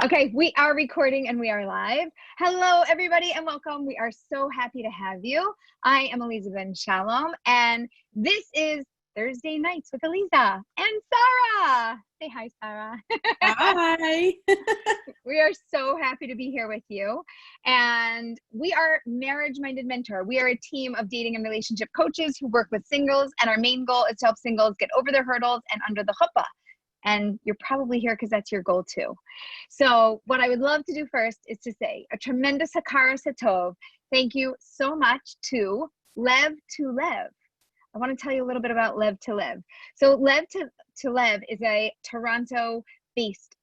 Okay, we are recording and we are live. Hello, everybody, and welcome. We are so happy to have you. I am Aleeza Ben Shalom, and this is Thursday Nights with Aleeza and Sarah. Say hi, Sarah. Hi. We are so happy to be here with you. And we are Marriage Minded Mentor. We are a team of dating and relationship coaches who work with singles, and our main goal is to help singles get over their hurdles and under the chuppah. And you're probably here because that's your goal too. So what I would love to do first is to say a tremendous Hakara Satov. Thank you so much to Lev to Lev. I want to tell you a little bit about Lev to Lev. So Lev to Lev is a Toronto-based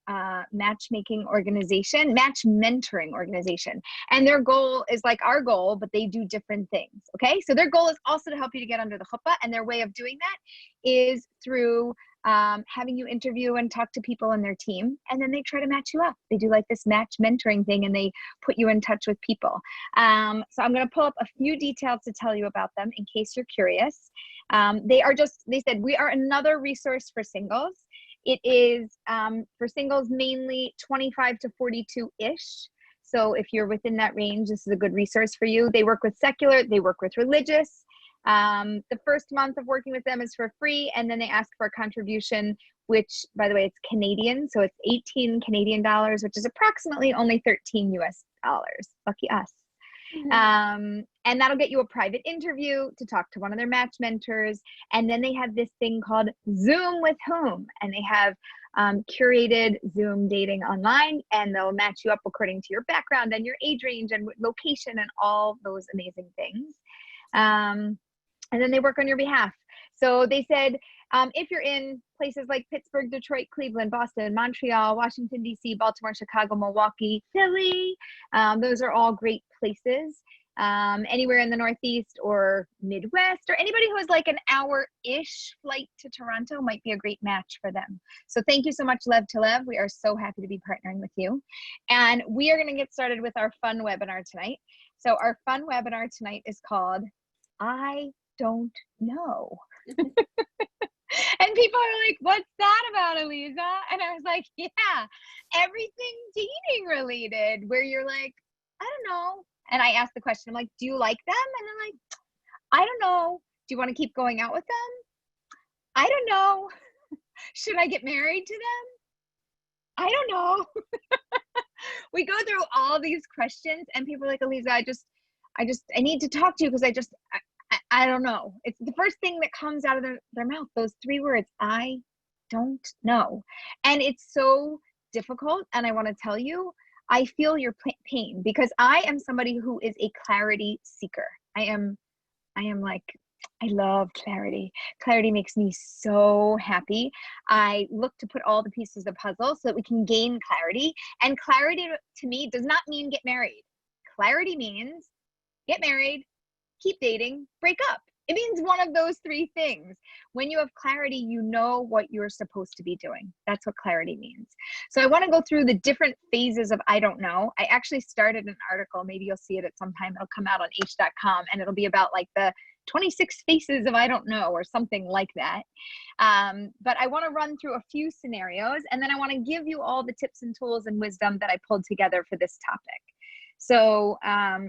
matchmaking organization, match mentoring organization. And their goal is like our goal, but they do different things, okay? So their goal is also to help you to get under the chuppah, and their way of doing that is through having you interview and talk to people on their team, and then they try to match you up. They do like this match mentoring thing, and they put you in touch with people. So I'm going to pull up a few details to tell you about them in case you're curious. They said, we are another resource for singles. It is for singles mainly 25 to 42-ish. So if you're within that range, this is a good resource for you. They work with secular, they work with religious. The first month of working with them is for free, and then they ask for a contribution, which, by the way, it's Canadian, so it's 18 Canadian dollars, which is approximately only 13 US dollars. Lucky us. Mm-hmm. And that'll get you a private interview to talk to one of their match mentors. And then they have this thing called Zoom with Whom, and they have curated Zoom dating online, and they'll match you up according to your background and your age range and location and all those amazing things. And then they work on your behalf. So they said, if you're in places like Pittsburgh, Detroit, Cleveland, Boston, Montreal, Washington, D.C., Baltimore, Chicago, Milwaukee, Philly, those are all great places. Anywhere in the Northeast or Midwest, or anybody who has like an hour-ish flight to Toronto might be a great match for them. So thank you so much, Lev to Lev. We are so happy to be partnering with you. And we are going to get started with our fun webinar tonight. So our fun webinar tonight is called I Don't Know. And people are like, what's that about, Aleeza? And I was like, yeah, everything dating related, where you're like, I don't know. And I asked the question, I'm like, do you like them? And I'm like, I don't know. Do you want to keep going out with them? I don't know. Should I get married to them? I don't know. We go through all these questions, and people are like, Aleeza, I need to talk to you because I don't know. It's the first thing that comes out of their mouth, those three words, I don't know. And it's so difficult. And I want to tell you, I feel your pain, because I am somebody who is a clarity seeker. I am like, I love clarity. Clarity makes me so happy. I look to put all the pieces of the puzzle so that we can gain clarity. And clarity to me does not mean get married. Clarity means get married, keep dating, break up. It means one of those three things. When you have clarity, you know what you're supposed to be doing. That's what clarity means. So I want to go through the different phases of I don't know. I actually started an article. Maybe you'll see it at some time. It'll come out on h.com, and it'll be about like the 26 faces of I don't know, or something like that. But I want to run through a few scenarios, and then I want to give you all the tips and tools and wisdom that I pulled together for this topic. So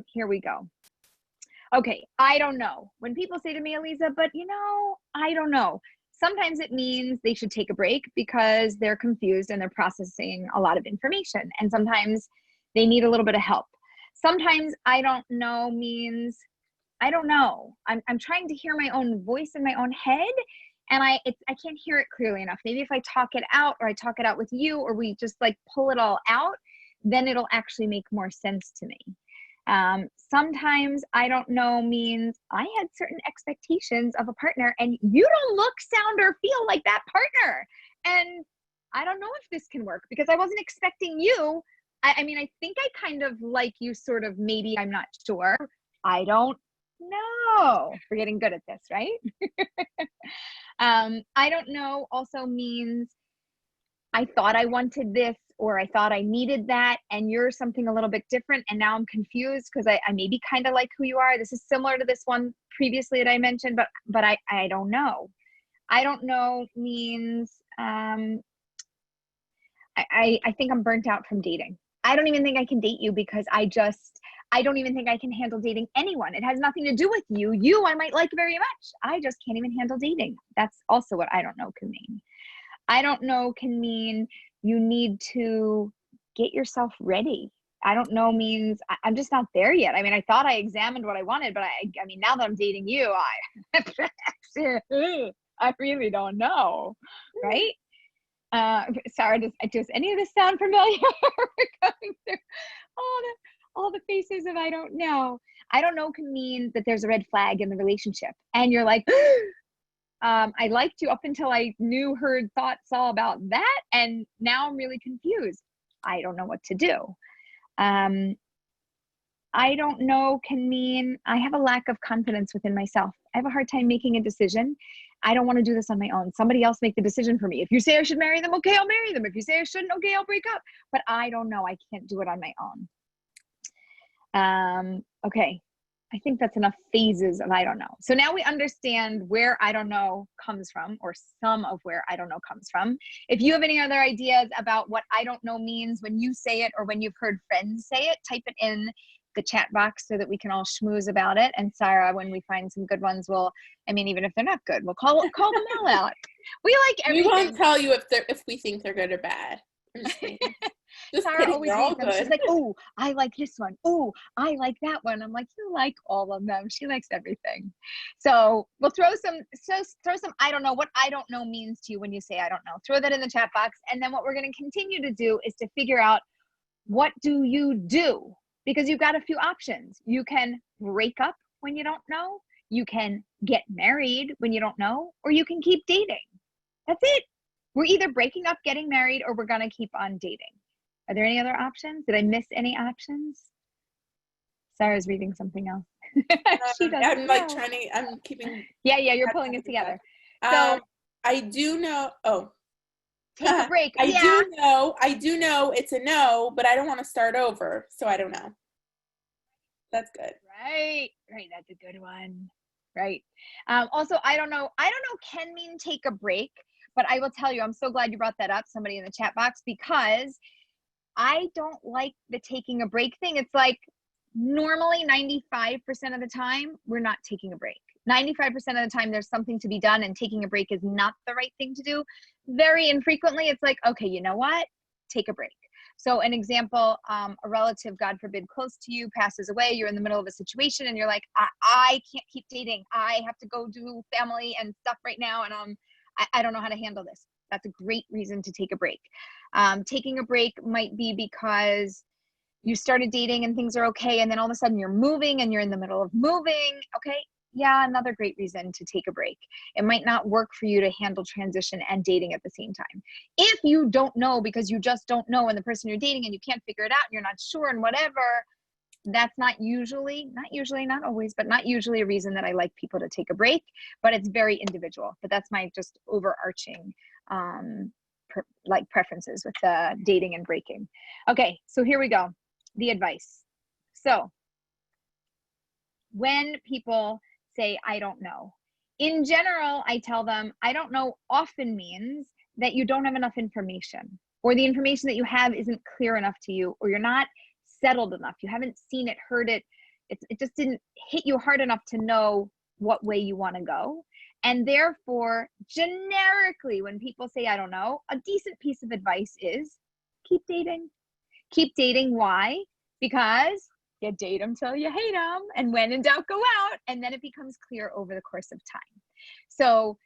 here we go. Okay, I don't know. When people say to me, Aleeza, but you know, I don't know. Sometimes it means they should take a break because they're confused and they're processing a lot of information. And sometimes they need a little bit of help. Sometimes I don't know means I don't know. I'm trying to hear my own voice in my own head, and I can't hear it clearly enough. Maybe if I talk it out, or I talk it out with you, or we just like pull it all out, then it'll actually make more sense to me. Sometimes I don't know means I had certain expectations of a partner, and you don't look, sound, or feel like that partner. And I don't know if this can work because I wasn't expecting you. I mean, I think I kind of like you, sort of, maybe, I'm not sure. I don't know. We're getting good at this, right? I don't know also means I thought I wanted this, or I thought I needed that, and you're something a little bit different, and now I'm confused because I maybe kind of like who you are. This is similar to this one previously that I mentioned, but I don't know. I don't know means I think I'm burnt out from dating. I don't even think I can date you because I don't even think I can handle dating anyone. It has nothing to do with you. You, I might like very much. I just can't even handle dating. That's also what I don't know can mean. I don't know can mean you need to get yourself ready. I don't know means I'm just not there yet. I mean, I thought I examined what I wanted, but I mean, now that I'm dating you, I really don't know, right? Sarah, does any of this sound familiar? We're going through all the faces of I don't know. I don't know can mean that there's a red flag in the relationship, and you're like, I liked you up until I knew, heard, thought, saw about that, and now I'm really confused. I don't know what to do. I don't know can mean I have a lack of confidence within myself. I have a hard time making a decision. I don't want to do this on my own. Somebody else make the decision for me. If you say I should marry them, okay, I'll marry them. If you say I shouldn't, okay, I'll break up. But I don't know. I can't do it on my own. Okay. I think that's enough phases of I don't know. So now we understand where I don't know comes from, or some of where I don't know comes from. If you have any other ideas about what I don't know means when you say it or when you've heard friends say it, type it in the chat box so that we can all schmooze about it. And Sarah, when we find some good ones, even if they're not good, we'll call them all out. We like everything. We won't tell you if we think they're good or bad. Just Sarah kidding, always hates them. She's like, oh, I like this one. Oh, I like that one. I'm like, you like all of them. She likes everything. So we'll throw some I don't know what I don't know means to you when you say I don't know. Throw that in the chat box. And then what we're going to continue to do is to figure out, what do you do? Because you've got a few options. You can break up when you don't know. You can get married when you don't know, or you can keep dating. That's it. We're either breaking up, getting married, or we're going to keep on dating. Are there any other options? Did I miss any options? Sarah's reading something else. She doesn't I'm like know. I'm keeping. Yeah, you're pulling it together. So I do know. Oh, take a break. I do know it's a no, but I don't want to start over, so I don't know. That's good. Right. That's a good one. Right. Also, I don't know can mean take a break, but I will tell you, I'm so glad you brought that up, somebody in the chat box, because I don't like the taking a break thing. It's like normally 95% of the time, we're not taking a break. 95% of the time, there's something to be done, and taking a break is not the right thing to do. Very infrequently, it's like, okay, you know what? Take a break. So an example, a relative, God forbid, close to you passes away. You're in the middle of a situation and you're like, I can't keep dating. I have to go do family and stuff right now. And I don't know how to handle this. That's a great reason to take a break. Taking a break might be because you started dating and things are okay, and then all of a sudden you're moving and you're in the middle of moving. Okay, yeah, another great reason to take a break. It might not work for you to handle transition and dating at the same time. If you don't know because you just don't know, and the person you're dating and you can't figure it out and you're not sure and whatever, that's not always, but not usually a reason that I like people to take a break, but it's very individual. But that's my just overarching preferences with dating and breaking. Okay, so here we go. The advice. So when people say, I don't know, in general, I tell them, I don't know often means that you don't have enough information, or the information that you have isn't clear enough to you, or you're not settled enough. You haven't seen it, heard it. It just didn't hit you hard enough to know what way you want to go. And therefore, generically, when people say, I don't know, a decent piece of advice is keep dating. Keep dating. Why? Because you date them till you hate them, and when in doubt, go out, and then it becomes clear over the course of time. So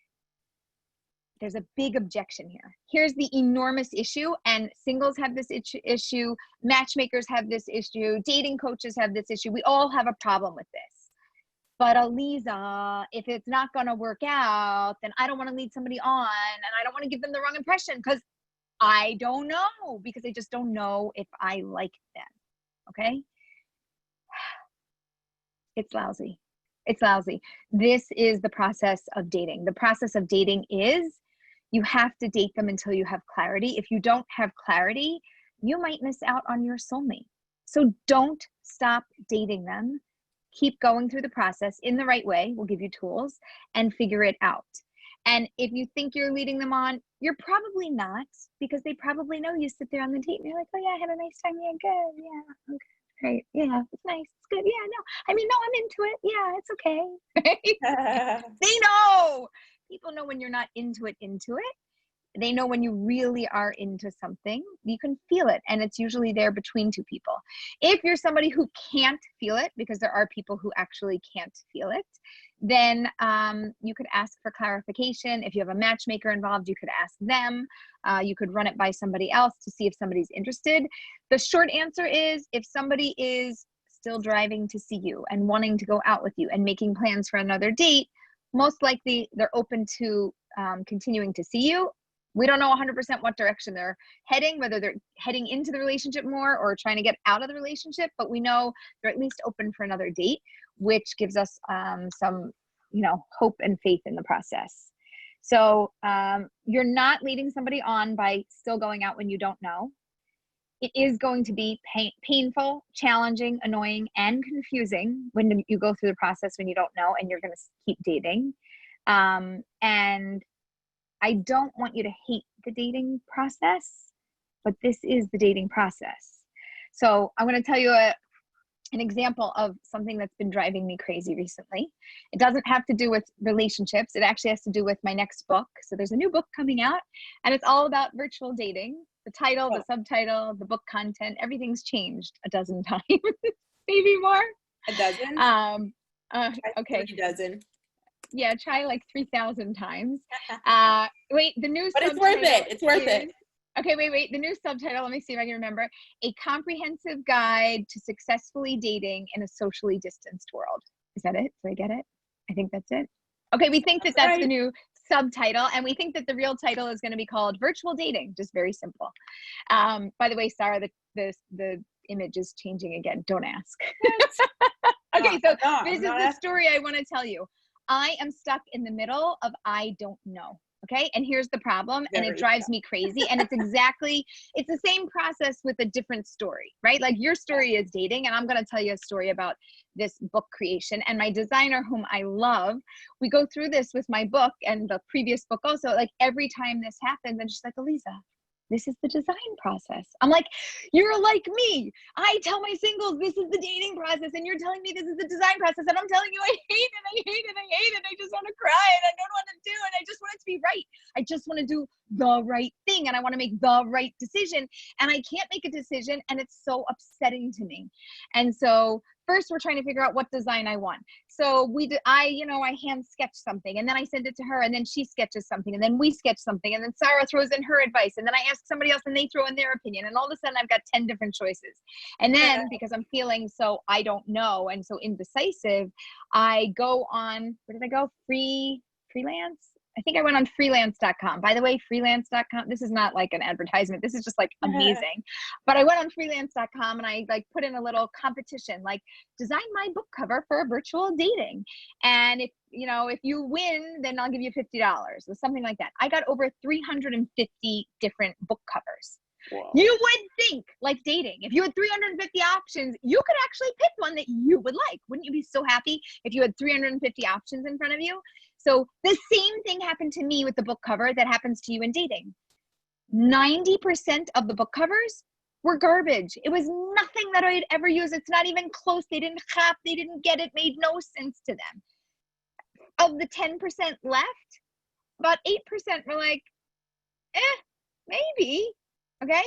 there's a big objection here. Here's the enormous issue, and singles have this issue, matchmakers have this issue, dating coaches have this issue. We all have a problem with this. But Aleeza, if it's not going to work out, then I don't want to lead somebody on, and I don't want to give them the wrong impression because I don't know, because I just don't know if I like them. Okay? It's lousy. It's lousy. This is the process of dating. The process of dating is you have to date them until you have clarity. If you don't have clarity, you might miss out on your soulmate. So don't stop dating them. Keep going through the process in the right way. We'll give you tools and figure it out. And if you think you're leading them on, you're probably not, because they probably know you sit there on the date and you're like, oh yeah, I had a nice time. Yeah, good. Yeah, okay, great. Yeah, it's nice. It's good. Yeah, no, I mean, no, I'm into it. Yeah, it's okay. Right? They know. People know when you're not into it. They know when you really are into something. You can feel it, and it's usually there between two people. If you're somebody who can't feel it, because there are people who actually can't feel it, then you could ask for clarification. If you have a matchmaker involved, you could ask them. You could run it by somebody else to see if somebody's interested. The short answer is, if somebody is still driving to see you and wanting to go out with you and making plans for another date, most likely they're open to continuing to see you. We don't know 100% what direction they're heading, whether they're heading into the relationship more or trying to get out of the relationship, but we know they're at least open for another date, which gives us some, hope and faith in the process. So you're not leading somebody on by still going out when you don't know. It is going to be painful, challenging, annoying, and confusing when you go through the process when you don't know and you're going to keep dating. And I don't want you to hate the dating process, but this is the dating process. So I'm going to tell you an example of something that's been driving me crazy recently. It doesn't have to do with relationships. It actually has to do with my next book. So there's a new book coming out, and it's all about virtual dating. The title, the subtitle, the book content, everything's changed a dozen times, maybe more. A dozen? Okay. A dozen. Yeah, try like 3,000 times. Wait, the new But subtitle. But it's worth it. It's worth it. Okay, wait. The new subtitle, let me see if I can remember. A comprehensive guide to successfully dating in a socially distanced world. Is that it? Did I get it? I think that's it. Okay, we think that's right. The new subtitle, and we think that the real title is going to be called Virtual Dating, just very simple. By the way, Sarah, the image is changing again. Don't ask. Okay, so this is the story I want to tell you. I am stuck in the middle of I don't know. Okay. And here's the problem. And it drives me crazy. And it's the same process with a different story, right? Like your story is dating. And I'm going to tell you a story about this book creation. And my designer, whom I love, we go through this with my book and the previous book also. Like every time this happens, and she's like, Aleeza, this is the design process. I'm like, you're like me. I tell my singles, this is the dating process. And you're telling me this is the design process. And I'm telling you, I hate it. I hate it. I hate it. I just want to cry and I don't want to do it. I just want it to be right. I just want to do the right thing. And I want to make the right decision. And I can't make a decision. And it's so upsetting to me. And so first we're trying to figure out what design I want. So I hand sketch something and then I send it to her and then she sketches something and then we sketch something and then Sarah throws in her advice and then I ask somebody else and they throw in their opinion and all of a sudden I've got 10 different choices. And then because I'm feeling so I don't know and so indecisive, I go on, where did I go? Freelance? I think I went on freelance.com. By the way, freelance.com, this is not like an advertisement. This is just like amazing. But I went on freelance.com and I like put in a little competition, like design my book cover for a virtual dating. And if you win, then I'll give you $50 or something like that. I got over 350 different book covers. Whoa. You would think, like dating, if you had 350 options, you could actually pick one that you would like. Wouldn't you be so happy if you had 350 options in front of you? So the same thing happened to me with the book cover that happens to you in dating. 90% of the book covers were garbage. It was nothing that I had ever used. It's not even close. They didn't get it, made no sense to them. Of the 10% left, about 8% were like, maybe. Okay.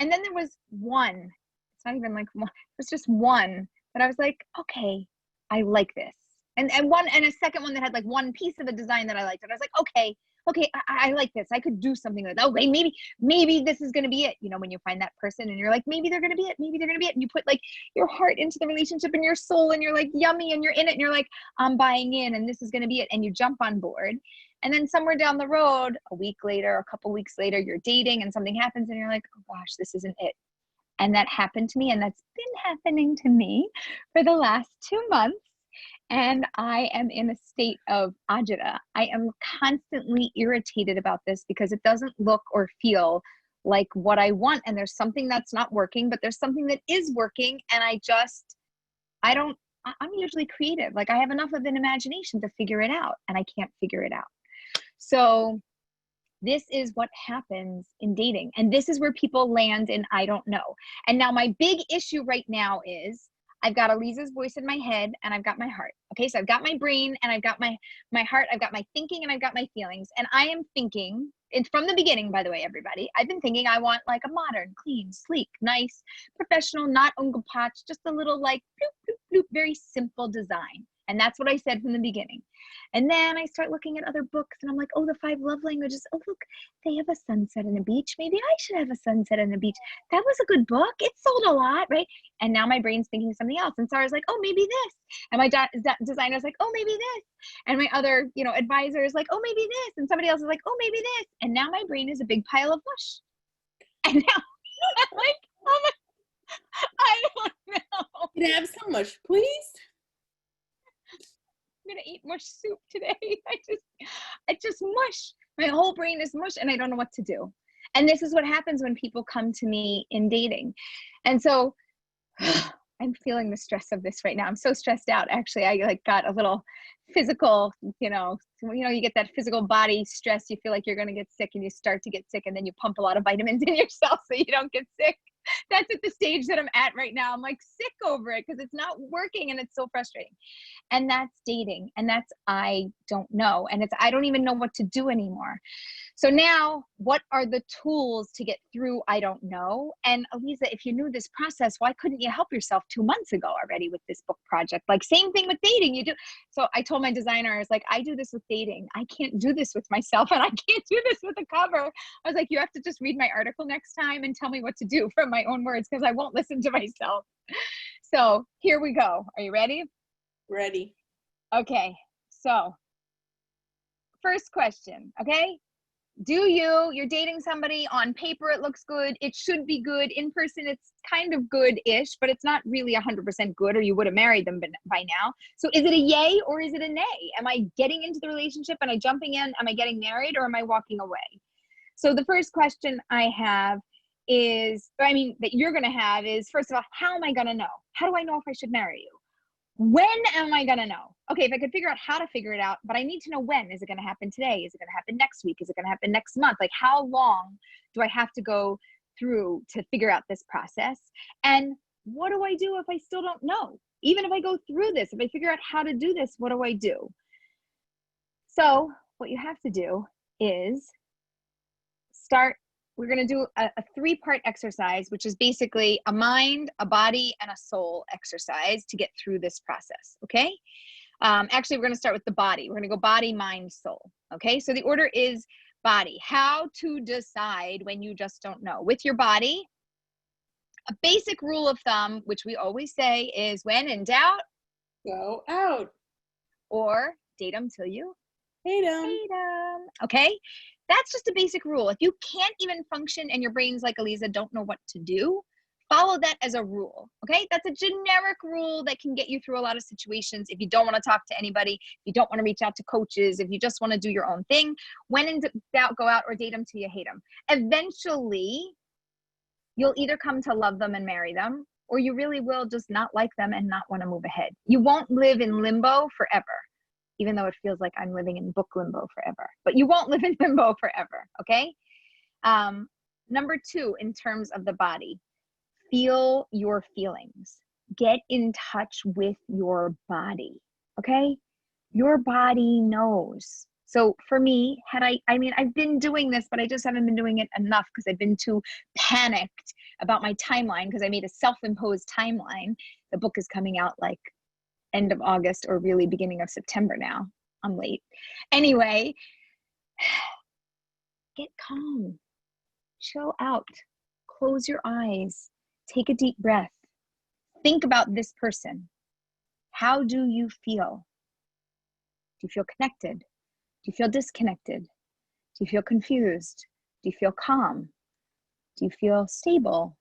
And then there was one, it's not even like one, it was just one that I was like, okay, I like this. And a second one that had like one piece of the design that I liked. And I was like, okay, I like this. I could do something like that. Okay, maybe this is going to be it. When you find that person and you're like, maybe they're going to be it. Maybe they're going to be it. And you put like your heart into the relationship and your soul and you're like yummy and you're in it and you're like, I'm buying in and this is going to be it. And you jump on board. And then somewhere down the road, a week later, a couple weeks later, you're dating and something happens and you're like, oh gosh, this isn't it. And that happened to me. And that's been happening to me for the last 2 months. And I am in a state of agita. I am constantly irritated about this because it doesn't look or feel like what I want. And there's something that's not working, but there's something that is working. And I'm usually creative. Like I have enough of an imagination to figure it out and I can't figure it out. So This is what happens in dating. And this is where people land in I don't know. And now my big issue right now is I've got Aleeza's voice in my head and I've got my heart. Okay, so I've got my brain and I've got my heart, I've got my thinking and I've got my feelings. And I am thinking, it's from the beginning, by the way, everybody, I've been thinking I want like a modern, clean, sleek, nice, professional, not ungapatch, just a little like bloop, bloop, bloop, very simple design. And that's what I said from the beginning. And then I start looking at other books and I'm like, oh, the 5 love languages. Oh, look, they have a sunset and a beach. Maybe I should have a sunset and a beach. That was a good book. It sold a lot, right? And now my brain's thinking something else. And Sarah's like, oh, maybe this. And my designer's like, oh, maybe this. And my other, advisor is like, oh, maybe this. And somebody else is like, oh, maybe this. And now my brain is a big pile of mush. And now I'm like, oh my, I don't know. Can I have some mush, please? I'm gonna eat mush soup today. I just mush. My whole brain is mush and I don't know what to do. And this is what happens when people come to me in dating. And so I'm feeling the stress of this right now. I'm so stressed out. Actually, I got a little physical, you get that physical body stress. You feel like you're going to get sick and you start to get sick and then you pump a lot of vitamins in yourself so you don't get sick. That's at the stage that I'm at right now. I'm like sick over it because it's not working and it's so frustrating. And that's dating. And that's I don't know. And it's I don't even know what to do anymore. So now, what are the tools to get through I don't know? And Aleeza, if you knew this process, why couldn't you help yourself 2 months ago already with this book project? Like same thing with dating. You do. So I told my designer, I was like, I do this with dating. I can't do this with myself and I can't do this with a cover. I was like, you have to just read my article next time and tell me what to do from my own words because I won't listen to myself. So here we go. Are you ready? Ready. Okay. So first question. Okay. You're dating somebody on paper, it looks good. It should be good. In person, it's kind of good-ish, but it's not really 100% good or you would have married them by now. So is it a yay or is it a nay? Am I getting into the relationship? Am I jumping in? Am I getting married or am I walking away? So the first question I have that you're going to have is, first of all, how am I going to know? How do I know if I should marry you? When am I going to know? Okay, if I could figure out how to figure it out, but I need to know when. Is it going to happen today? Is it going to happen next week? Is it going to happen next month? Like how long do I have to go through to figure out this process? And what do I do if I still don't know? Even if I go through this, if I figure out how to do this, what do I do? So what you have to do is we're going to do a 3-part exercise, which is basically a mind, a body, and a soul exercise to get through this process, okay? Actually, we're going to start with the body. We're going to go body, mind, soul, okay? So the order is body. How to decide when you just don't know. With your body, a basic rule of thumb, which we always say, is when in doubt, go out. Or date them till you hate them. Okay? That's just a basic rule. If you can't even function and your brain's like Aleeza, don't know what to do, follow that as a rule, okay? That's a generic rule that can get you through a lot of situations. If you don't want to talk to anybody, if you don't want to reach out to coaches, if you just want to do your own thing, when in doubt, go out or date them till you hate them. Eventually, you'll either come to love them and marry them, or you really will just not like them and not want to move ahead. You won't live in limbo forever, even though it feels like I'm living in book limbo forever. But you won't live in limbo forever, okay? Number 2, in terms of the body, feel your feelings. Get in touch with your body, okay? Your body knows. So for me, I've been doing this, but I just haven't been doing it enough because I've been too panicked about my timeline because I made a self-imposed timeline. The book is coming out like end of August or really beginning of September now. I'm late. Anyway, get calm, chill out, close your eyes, take a deep breath. Think about this person. How do you feel? Do you feel connected? Do you feel disconnected? Do you feel confused? Do you feel calm? Do you feel stable?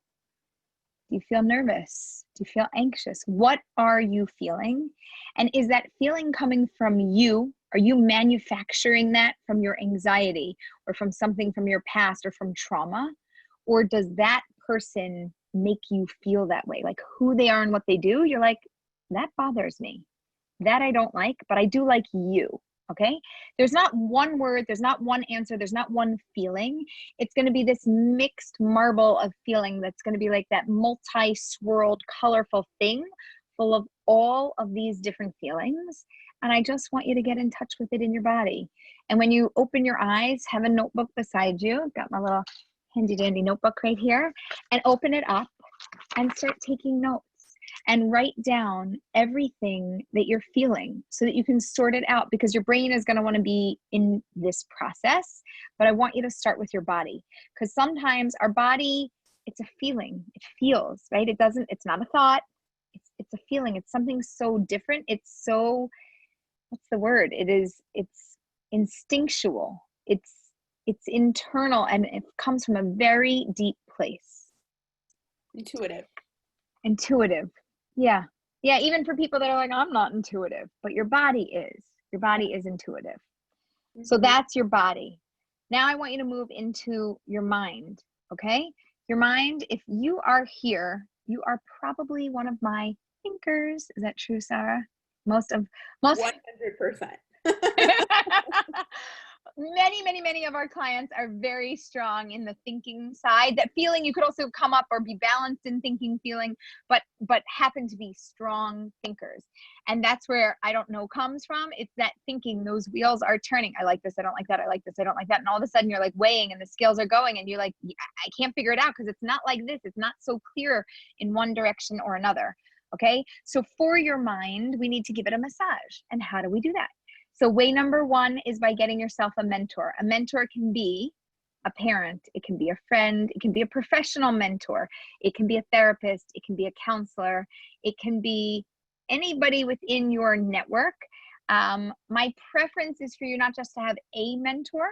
Do you feel nervous? Do you feel anxious? What are you feeling? And is that feeling coming from you? Are you manufacturing that from your anxiety or from something from your past or from trauma? Or does that person make you feel that way? Like who they are and what they do, you're like, that bothers me. That I don't like, but I do like you. Okay. There's not one word, there's not one answer, there's not one feeling. It's going to be this mixed marble of feeling that's going to be like that multi-swirled, colorful thing full of all of these different feelings. And I just want you to get in touch with it in your body. And when you open your eyes, have a notebook beside you. I've got my little handy dandy notebook right here, and open it up and start taking notes. And write down everything that you're feeling so that you can sort it out, because your brain is going to want to be in this process. But I want you to start with your body, because sometimes our body, it's a feeling. It feels, right? It's not a thought. It's a feeling. It's something so different. It's so, what's the word? It's instinctual. It's internal, and it comes from a very deep place. Intuitive. Yeah. Yeah. Even for people that are like, I'm not intuitive, but your body is. Your body is intuitive. Mm-hmm. So that's your body. Now I want you to move into your mind. Okay. Your mind, if you are here, you are probably one of my thinkers. Is that true, Sarah? Most 100%. Many of our clients are very strong in the thinking side. That feeling, you could also come up or be balanced in thinking, feeling, but happen to be strong thinkers. And that's where I don't know comes from. It's that thinking, those wheels are turning. I like this, I don't like that, I like this, I don't like that. And all of a sudden you're like weighing and the scales are going and you're like, I can't figure it out because it's not like this. It's not so clear in one direction or another. Okay. So for your mind, we need to give it a massage. And how do we do that? So way number one is by getting yourself a mentor. A mentor can be a parent, it can be a friend, it can be a professional mentor, it can be a therapist, it can be a counselor, it can be anybody within your network. My preference is for you not just to have a mentor,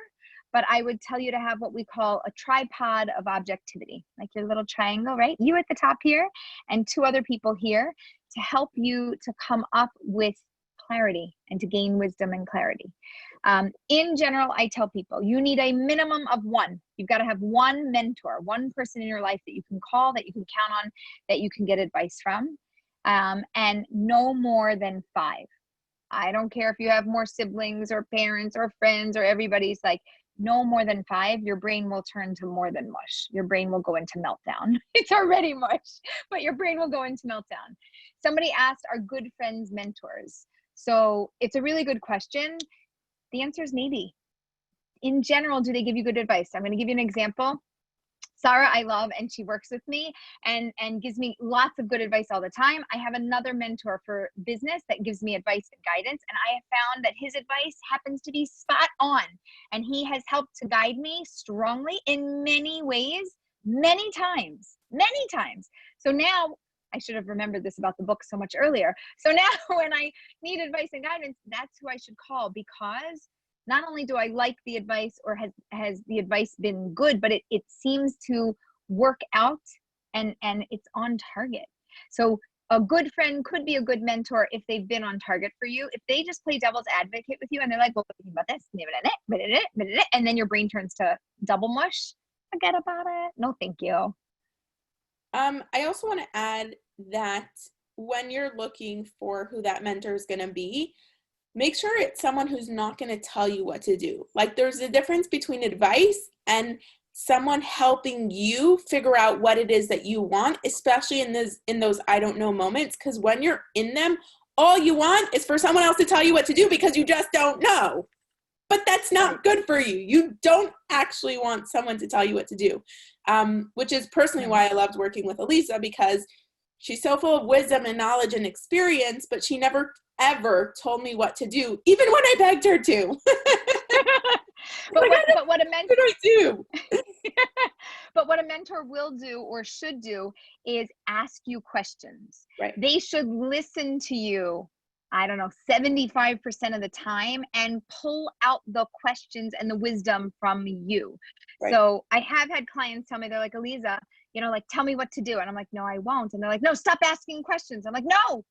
but I would tell you to have what we call a tripod of objectivity, like your little triangle, right? You at the top here and two other people here to help you to come up with clarity and to gain wisdom and clarity. In general, I tell people you need a minimum of one. You've got to have one mentor, one person in your life that you can call, that you can count on, that you can get advice from, and no more than 5. I don't care if you have more siblings or parents or friends or everybody's like, no more than 5, your brain will turn to more than mush. Your brain will go into meltdown. It's already mush, but your brain will go into meltdown. Somebody asked, are good friends mentors? So it's a really good question. The answer is maybe. In general, do they give you good advice? I'm going to give you an example. Sarah, I love, and she works with me and gives me lots of good advice all the time. I have another mentor for business that gives me advice and guidance, and I have found that his advice happens to be spot on, and he has helped to guide me strongly in many ways, many times. So now, I should have remembered this about the book so much earlier. So now when I need advice and guidance, that's who I should call, because not only do I like the advice or has the advice been good, but it seems to work out and it's on target. So a good friend could be a good mentor if they've been on target for you. If they just play devil's advocate with you and they're like, well, what do you think about this? And then your brain turns to double mush, forget about it. No, thank you. I also want to add that when you're looking for who that mentor is going to be, make sure it's someone who's not going to tell you what to do. Like, there's a difference between advice and someone helping you figure out what it is that you want, especially in those I don't know moments, because when you're in them, all you want is for someone else to tell you what to do because you just don't know. But that's not good for you. You don't actually want someone to tell you what to do, which is personally why I loved working with Aleeza, because she's so full of wisdom and knowledge and experience, but she never, ever told me what to do, even when I begged her to. But what a mentor I do. But what a mentor will do or should do is ask you questions. Right. They should listen to you, I don't know, 75% of the time, and pull out the questions and the wisdom from you. Right. So I have had clients tell me, they're like, Aleeza, like, tell me what to do. And I'm like, no, I won't. And they're like, no, stop asking questions. I'm like, no,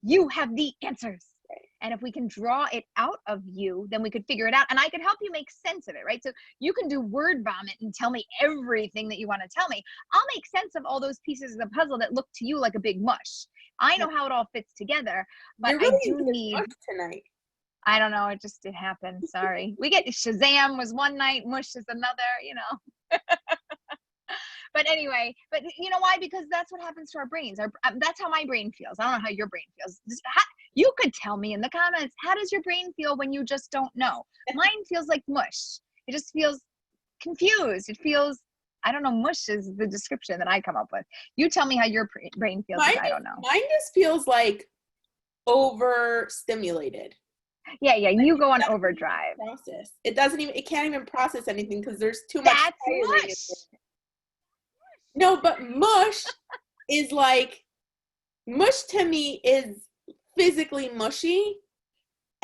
you have the answers. Right. And if we can draw it out of you, then we could figure it out. And I could help you make sense of it, right? So you can do word vomit and tell me everything that you want to tell me. I'll make sense of all those pieces of the puzzle that look to you like a big mush. I know how it all fits together, but You're really I do need tonight. I don't know. It happened. Sorry. We get Shazam was one night, mush is another, you know. But anyway, but you know why? Because that's what happens to our brains. That's how my brain feels. I don't know how your brain feels. You could tell me in the comments, how does your brain feel when you just don't know? Mine feels like mush. It just feels confused. It feels, I don't know, mush is the description that I come up with. You tell me how your brain feels. I don't know. Mine just feels like overstimulated. Yeah, you go on overdrive. Process. It can't even process anything because there's too much. That's mush. No, but mush is like, mush to me is physically mushy.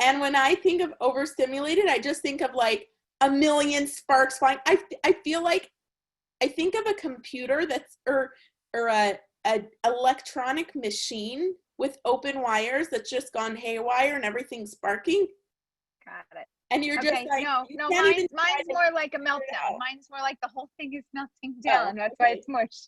And when I think of overstimulated, I just think of like a million sparks flying. I feel like, I think of a computer or a electronic machine with open wires that's just gone haywire and everything's sparking. Got it. And you're just like, no, mine's more like a meltdown. Mine's more like the whole thing is melting down. That's why it's mush.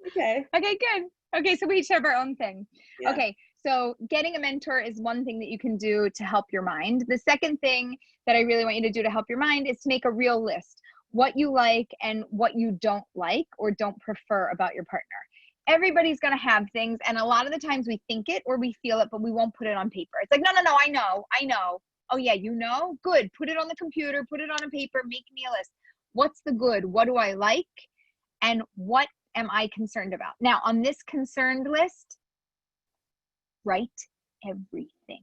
Okay. Okay, good. Okay, so we each have our own thing. Yeah. Okay, so getting a mentor is one thing that you can do to help your mind. The second thing that I really want you to do to help your mind is to make a real list. What you like and what you don't like or don't prefer about your partner. Everybody's going to have things, and a lot of the times we think it or we feel it, but we won't put it on paper. It's like, no, I know. Oh yeah, you know? Good. Put it on the computer, put it on a paper, make me a list. What's the good? What do I like? And what am I concerned about? Now, on this concerned list, write everything.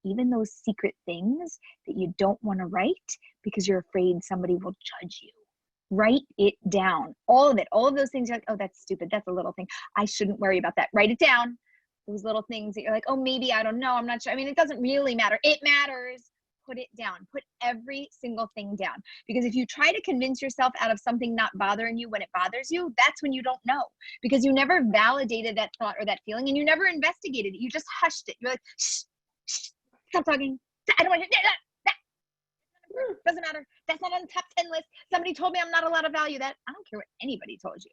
Even those secret things that you don't want to write because you're afraid somebody will judge you. Write it down. All of it. All of those things you're like, oh, that's stupid. That's a little thing. I shouldn't worry about that. Write it down. Those little things that you're like, oh, maybe, I don't know. I'm not sure. I mean, it doesn't really matter. It matters. Put it down. Put every single thing down. Because if you try to convince yourself out of something not bothering you when it bothers you, that's when you don't know. Because you never validated that thought or that feeling, and you never investigated it. You just hushed it. You're like, shh, stop talking. I don't want to do that. Doesn't matter. That's not on the top 10 list. Somebody told me I'm not allowed to value that. I don't care what anybody told you.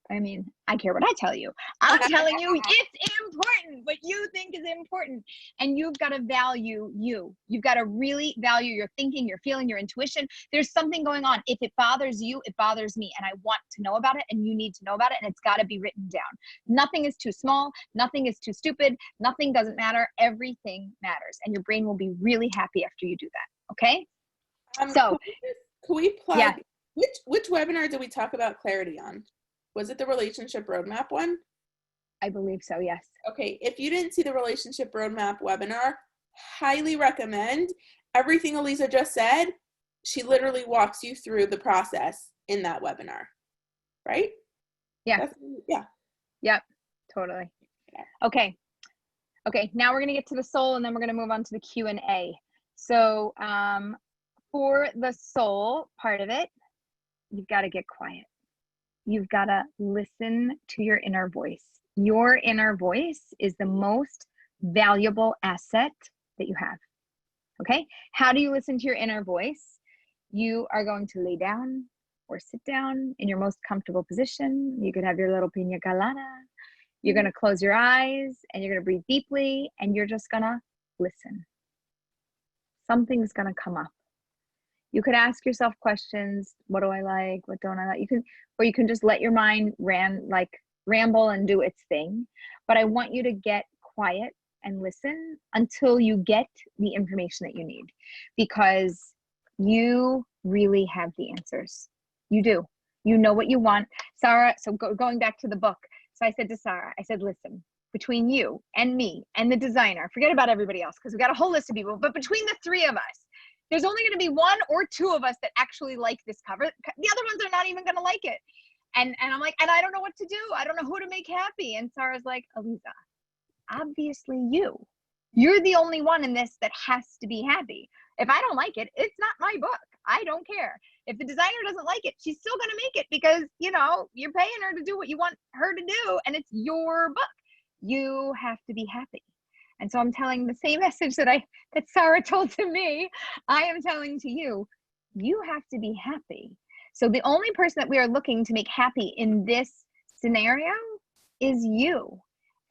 I mean, I care what I tell you. I'm telling you it's important. What you think is important. And you've got to value you. You've got to really value your thinking, your feeling, your intuition. There's something going on. If it bothers you, it bothers me. And I want to know about it, and you need to know about it. And it's got to be written down. Nothing is too small. Nothing is too stupid. Nothing doesn't matter. Everything matters. And your brain will be really happy after you do that. Okay? So can we plug, yeah. Which webinar did we talk about clarity on? Was it the relationship roadmap one? I believe so, yes. Okay, if you didn't see the relationship roadmap webinar, highly recommend. Everything Aleeza just said, she literally walks you through the process in that webinar, right? Yeah. Yep, totally. Okay, now we're going to get to the soul, and then we're going to move on to the Q&A. So for the soul part of it, you've got to get quiet. You've got to listen to your inner voice. Your inner voice is the most valuable asset that you have. Okay? How do you listen to your inner voice? You are going to lay down or sit down in your most comfortable position. You could have your little pina colada. You're going to close your eyes, and you're going to breathe deeply, and you're just going to listen. Something's going to come up. You could ask yourself questions. What do I like? What don't I like? You can just let your mind ramble and do its thing. But I want you to get quiet and listen until you get the information that you need, because you really have the answers. You do. You know what you want. Sarah, so going back to the book. So I said to Sarah, I said, listen, between you and me and the designer, forget about everybody else, because we got a whole list of people, but between the three of us, there's only going to be one or two of us that actually like this cover. The other ones are not even going to like it. And I'm like, and I don't know what to do. I don't know who to make happy. And Sarah's like, Aleeza, obviously you're the only one in this that has to be happy. If I don't like it, it's not my book. I don't care. If the designer doesn't like it, she's still going to make it, because, you're paying her to do what you want her to do, and it's your book. You have to be happy. And so I'm telling the same message that Sarah told to me, I am telling to you, you have to be happy. So the only person that we are looking to make happy in this scenario is you.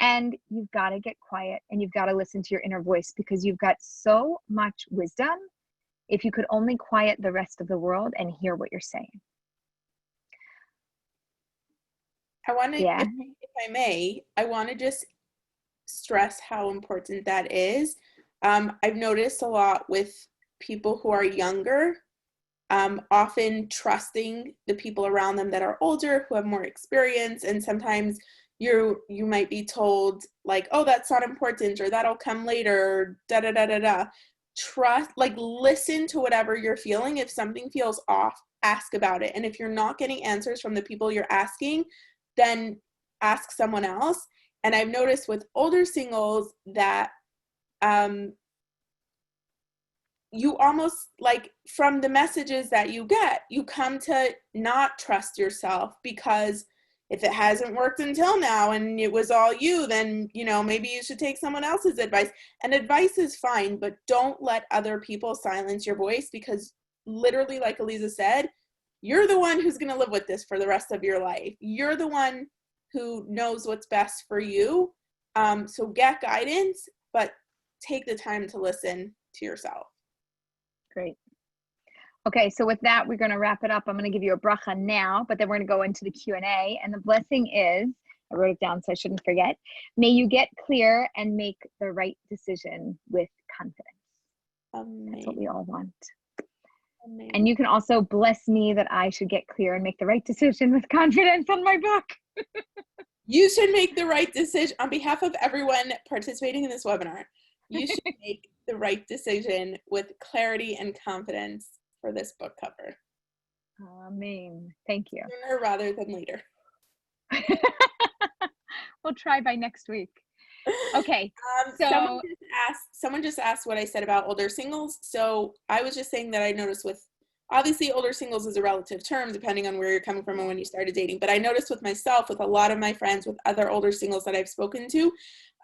And you've got to get quiet and you've got to listen to your inner voice, because you've got so much wisdom if you could only quiet the rest of the world and hear what you're saying. I want to, Yeah. if I may, I want to just stress how important that is. I've noticed a lot with people who are younger, often trusting the people around them that are older, who have more experience, and sometimes you might be told like, oh, that's not important, or that'll come later, da da da da da. Trust, like, listen to whatever you're feeling. If something feels off, ask about it. And if you're not getting answers from the people you're asking, then ask someone else. And I've noticed with older singles that you almost, like, from the messages that you get, you come to not trust yourself, because if it hasn't worked until now and it was all you, then, you know, maybe you should take someone else's advice. And advice is fine, but don't let other people silence your voice, because literally, like Aleeza said, you're the one who's going to live with this for the rest of your life. You're the one who knows what's best for you. So get guidance, but take the time to listen to yourself. Great. Okay, so with that, we're going to wrap it up. I'm going to give you a bracha now, but then we're going to go into the Q&A. And the blessing is, I wrote it down so I shouldn't forget, may you get clear and make the right decision with confidence. Amazing. That's what we all want. Amazing. And you can also bless me that I should get clear and make the right decision with confidence on my book. You should make the right decision on behalf of everyone participating in this webinar. You should make the right decision with clarity and confidence for this book cover. Amen. Thank you. Sooner rather than later. We'll try by next week. Okay. So someone just asked what I said about older singles. So I was just saying that I noticed with, obviously older singles is a relative term depending on where you're coming from and when you started dating. But I noticed with myself, with a lot of my friends, with other older singles that I've spoken to,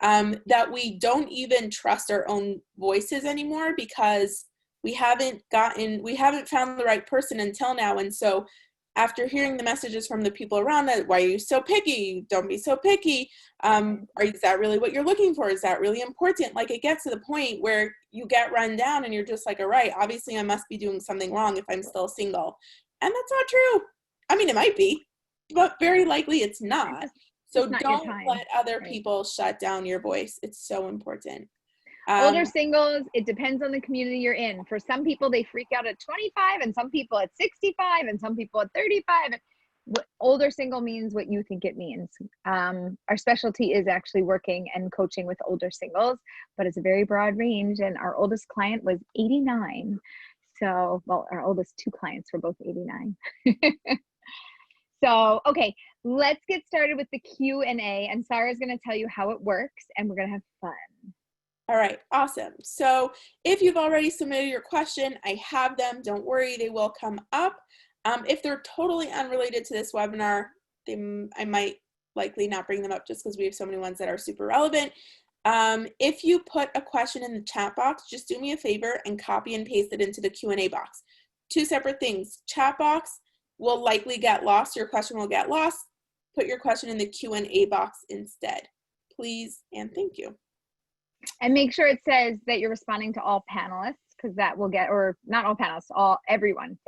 that we don't even trust our own voices anymore, because we haven't found the right person until now. And so after hearing the messages from the people around that, why are you so picky? Don't be so picky. Is that really what you're looking for? Is that really important? Like, it gets to the point where you get run down and you're just like, all right, obviously I must be doing something wrong if I'm still single. And that's not true. I mean, it might be, but very likely it's not. So don't let other people shut down your voice. It's so important. Older singles, it depends on the community you're in. For some people, they freak out at 25, and some people at 65, and some people at 35. Older single means what you think it means. Our specialty is actually working and coaching with older singles, but it's a very broad range. And our oldest client was 89. So, well, our oldest two clients were both 89. So, okay, let's get started with the Q&A. And Sarah's going to tell you how it works, and we're going to have fun. All right, awesome. So if you've already submitted your question, I have them. Don't worry, they will come up. If they're totally unrelated to this webinar, I might likely not bring them up just because we have so many ones that are super relevant. If you put a question in the chat box, just do me a favor and copy and paste it into the Q&A box. Two separate things. Chat box will likely get lost. Your question will get lost. Put your question in the Q&A box instead. Please and thank you. And make sure it says that you're responding to all panelists, because that will get, or not all panelists, everyone,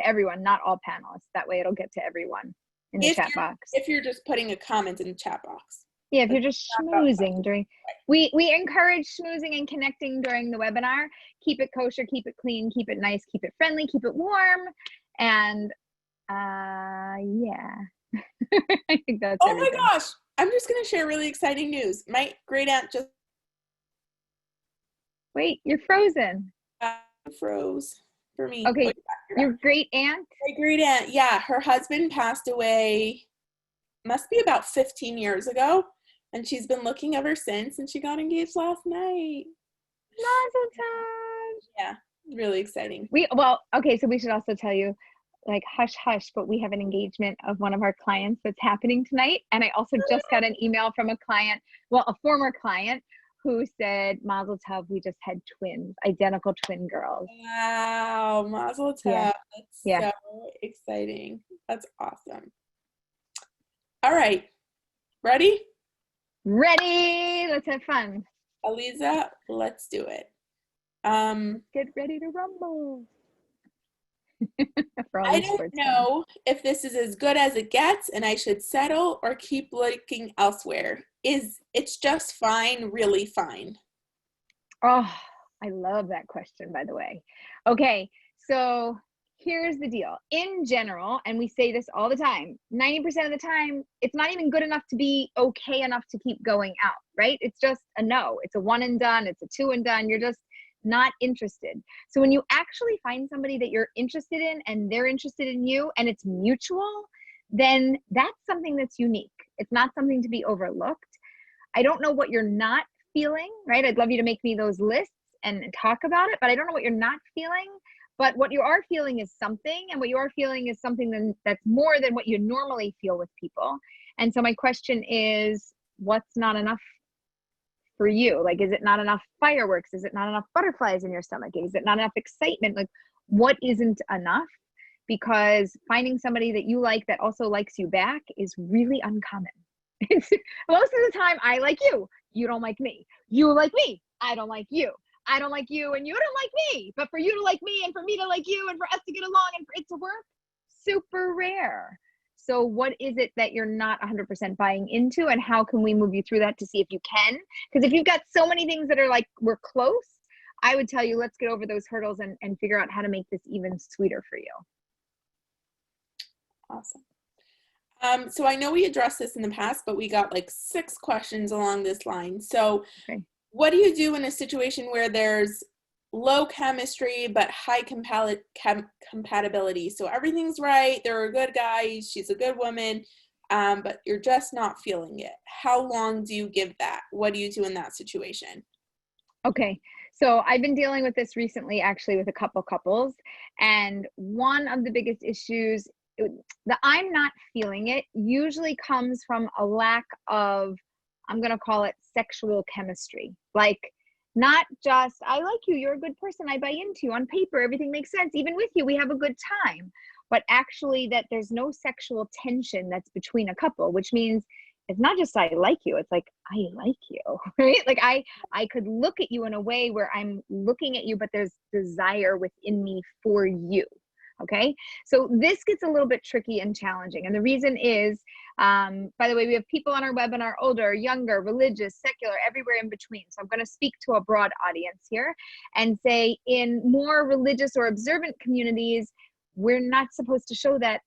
not all panelists. That way it'll get to everyone in the chat box. If you're just putting a comment in the chat box. Yeah, if you're just schmoozing during, we encourage schmoozing and connecting during the webinar. Keep it kosher, keep it clean, keep it nice, keep it friendly, keep it warm. And yeah, I think that's everything. My gosh, I'm just going to share really exciting news. My great aunt just Wait, you're frozen. Froze for me. Okay, your great aunt? My great aunt, yeah. Her husband passed away, must be about 15 years ago. And she's been looking ever since. And she got engaged last night. Mazel tov. Yeah, really exciting. Okay, so we should also tell you, like, hush, hush, but we have an engagement of one of our clients that's happening tonight. And I also just got an email from a former client, who said, Mazel tov, we just had twins, identical twin girls. Wow, Mazel tov. Yeah. That's so exciting. That's awesome. All right. Ready? Ready. let's have fun. Aleeza, let's do it. Get ready to rumble. For all I you don't sports know if this is as good as it gets and I should settle or keep looking elsewhere. It's just fine, really fine? Oh, I love that question, by the way. Okay, so here's the deal. In general, and we say this all the time, 90% of the time, it's not even good enough to be okay enough to keep going out, right? It's just a no. It's a one and done. It's a two and done. You're just not interested. So when you actually find somebody that you're interested in and they're interested in you and it's mutual, then that's something that's unique. It's not something to be overlooked. I don't know what you're not feeling, right? I'd love you to make me those lists and talk about it, but I don't know what you're not feeling. But what you are feeling is something, and what you are feeling is something that's more than what you normally feel with people. And so my question is, what's not enough for you? Like, is it not enough fireworks? Is it not enough butterflies in your stomach? Is it not enough excitement? Like, what isn't enough? Because finding somebody that you like that also likes you back is really uncommon. Most of the time, I like you. You don't like me. You like me. I don't like you. I don't like you and you don't like me. But for you to like me and for me to like you and for us to get along and for it to work, super rare. So what is it that you're not 100% buying into, and how can we move you through that to see if you can? Because if you've got so many things that are like, we're close, I would tell you, let's get over those hurdles and figure out how to make this even sweeter for you. Awesome. So I know we addressed this in the past, but we got like 6 questions along this line. So Okay. What do you do in a situation where there's low chemistry but high compatibility? So everything's right. They're a good guy. She's a good woman, but you're just not feeling it. How long do you give that? What do you do in that situation? Okay. So I've been dealing with this recently, actually, with a couple couples. And one of the biggest issues, the I'm not feeling it, usually comes from a lack of, I'm going to call it sexual chemistry. Like, not just, I like you, you're a good person, I buy into you, on paper, everything makes sense. Even with you, we have a good time. But actually that there's no sexual tension that's between a couple, which means it's not just I like you, it's like, I like you, right? Like I could look at you in a way where I'm looking at you, but there's desire within me for you. Okay, so this gets a little bit tricky and challenging. And the reason is, by the way, we have people on our webinar, older, younger, religious, secular, everywhere in between. So I'm going to speak to a broad audience here and say, in more religious or observant communities, we're not supposed to show that,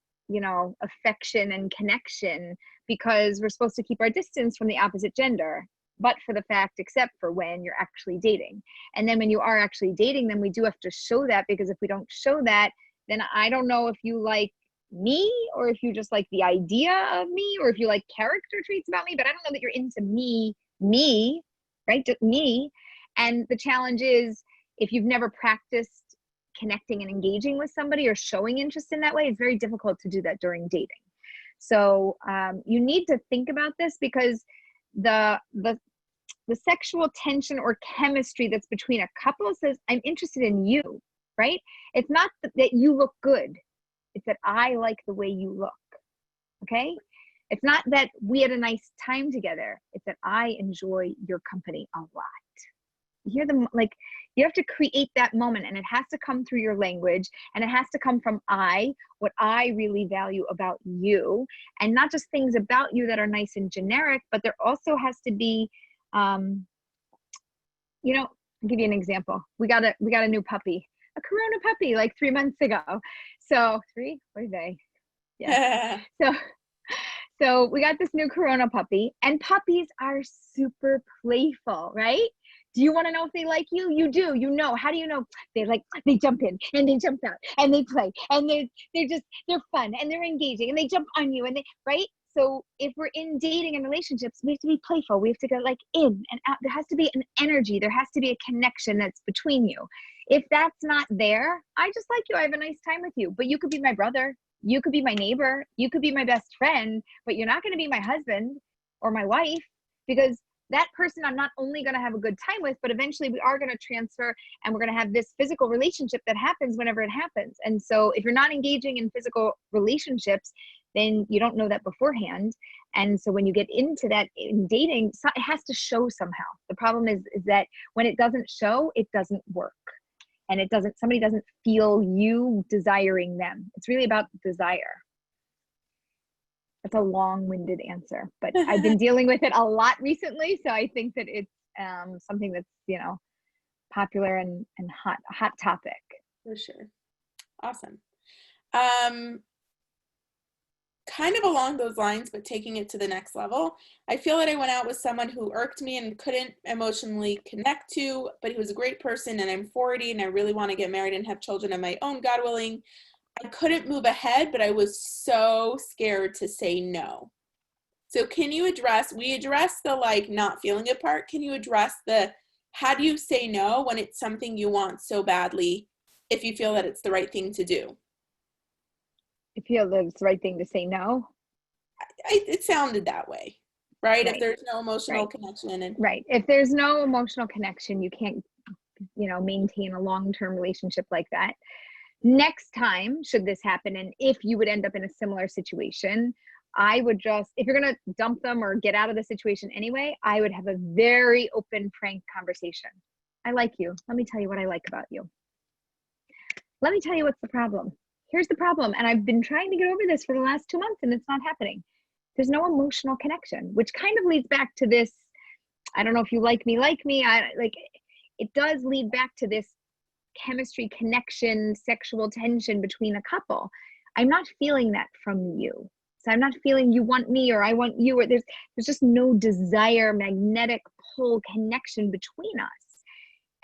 affection and connection, because we're supposed to keep our distance from the opposite gender, but for the fact, except for when you're actually dating. And then when you are actually dating, then we do have to show that, because if we don't show that, then I don't know if you like me, or if you just like the idea of me, or if you like character traits about me, but I don't know that you're into me, right? Me. And the challenge is, if you've never practiced connecting and engaging with somebody or showing interest in that way, it's very difficult to do that during dating. So you need to think about this, because the sexual tension or chemistry that's between a couple says, I'm interested in you. Right? It's not that you look good. It's that I like the way you look. Okay? It's not that we had a nice time together. It's that I enjoy your company a lot. You hear them, like, you have to create that moment, and it has to come through your language, and it has to come from what I really value about you, and not just things about you that are nice and generic, but there also has to be, I'll give you an example. We got a new puppy. A Corona puppy, like 3 months ago. So 3, what are they? Yeah. So we got this new Corona puppy, and puppies are super playful, right? Do you want to know if they like you? You do. How do you know? They jump in and they jump out and they play and they're fun and they're engaging and they jump on you right? So if we're in dating and relationships, we have to be playful. We have to go like in and out. There has to be an energy. There has to be a connection that's between you. If that's not there, I just like you. I have a nice time with you. But you could be my brother. You could be my neighbor. You could be my best friend. But you're not going to be my husband or my wife, because that person I'm not only going to have a good time with, but eventually we are going to transfer, and we're going to have this physical relationship that happens whenever it happens. And so if you're not engaging in physical relationships, then you don't know that beforehand. And so when you get into that in dating, it has to show somehow. The problem is that when it doesn't show, it doesn't work. And somebody doesn't feel you desiring them. It's really about desire. That's a long-winded answer, but I've been dealing with it a lot recently. So I think that it's something that's, popular and hot topic. For sure. Awesome. Kind of along those lines, but taking it to the next level. I feel that I went out with someone who irked me and couldn't emotionally connect to, but he was a great person, and I'm 40 and I really want to get married and have children of my own, God willing. I couldn't move ahead, but I was so scared to say no. So can you we addressed the not feeling it part. Can you address how do you say no when it's something you want so badly, if you feel that it's the right thing to do? You feel that it's the right thing to say no? It sounded that way, right? If there's no emotional connection. Right. If there's no emotional connection, you can't, maintain a long-term relationship like that. Next time, should this happen, and if you would end up in a similar situation, I would if you're going to dump them or get out of the situation anyway, I would have a very open, frank conversation. I like you. Let me tell you what I like about you. Let me tell you what's the problem. Here's the problem. And I've been trying to get over this for the last 2 months and it's not happening. There's no emotional connection, which kind of leads back to this. I don't know if you like me. It does lead back to this chemistry, connection, sexual tension between a couple. I'm not feeling that from you. So I'm not feeling you want me or I want you, or there's just no desire, magnetic pull connection between us.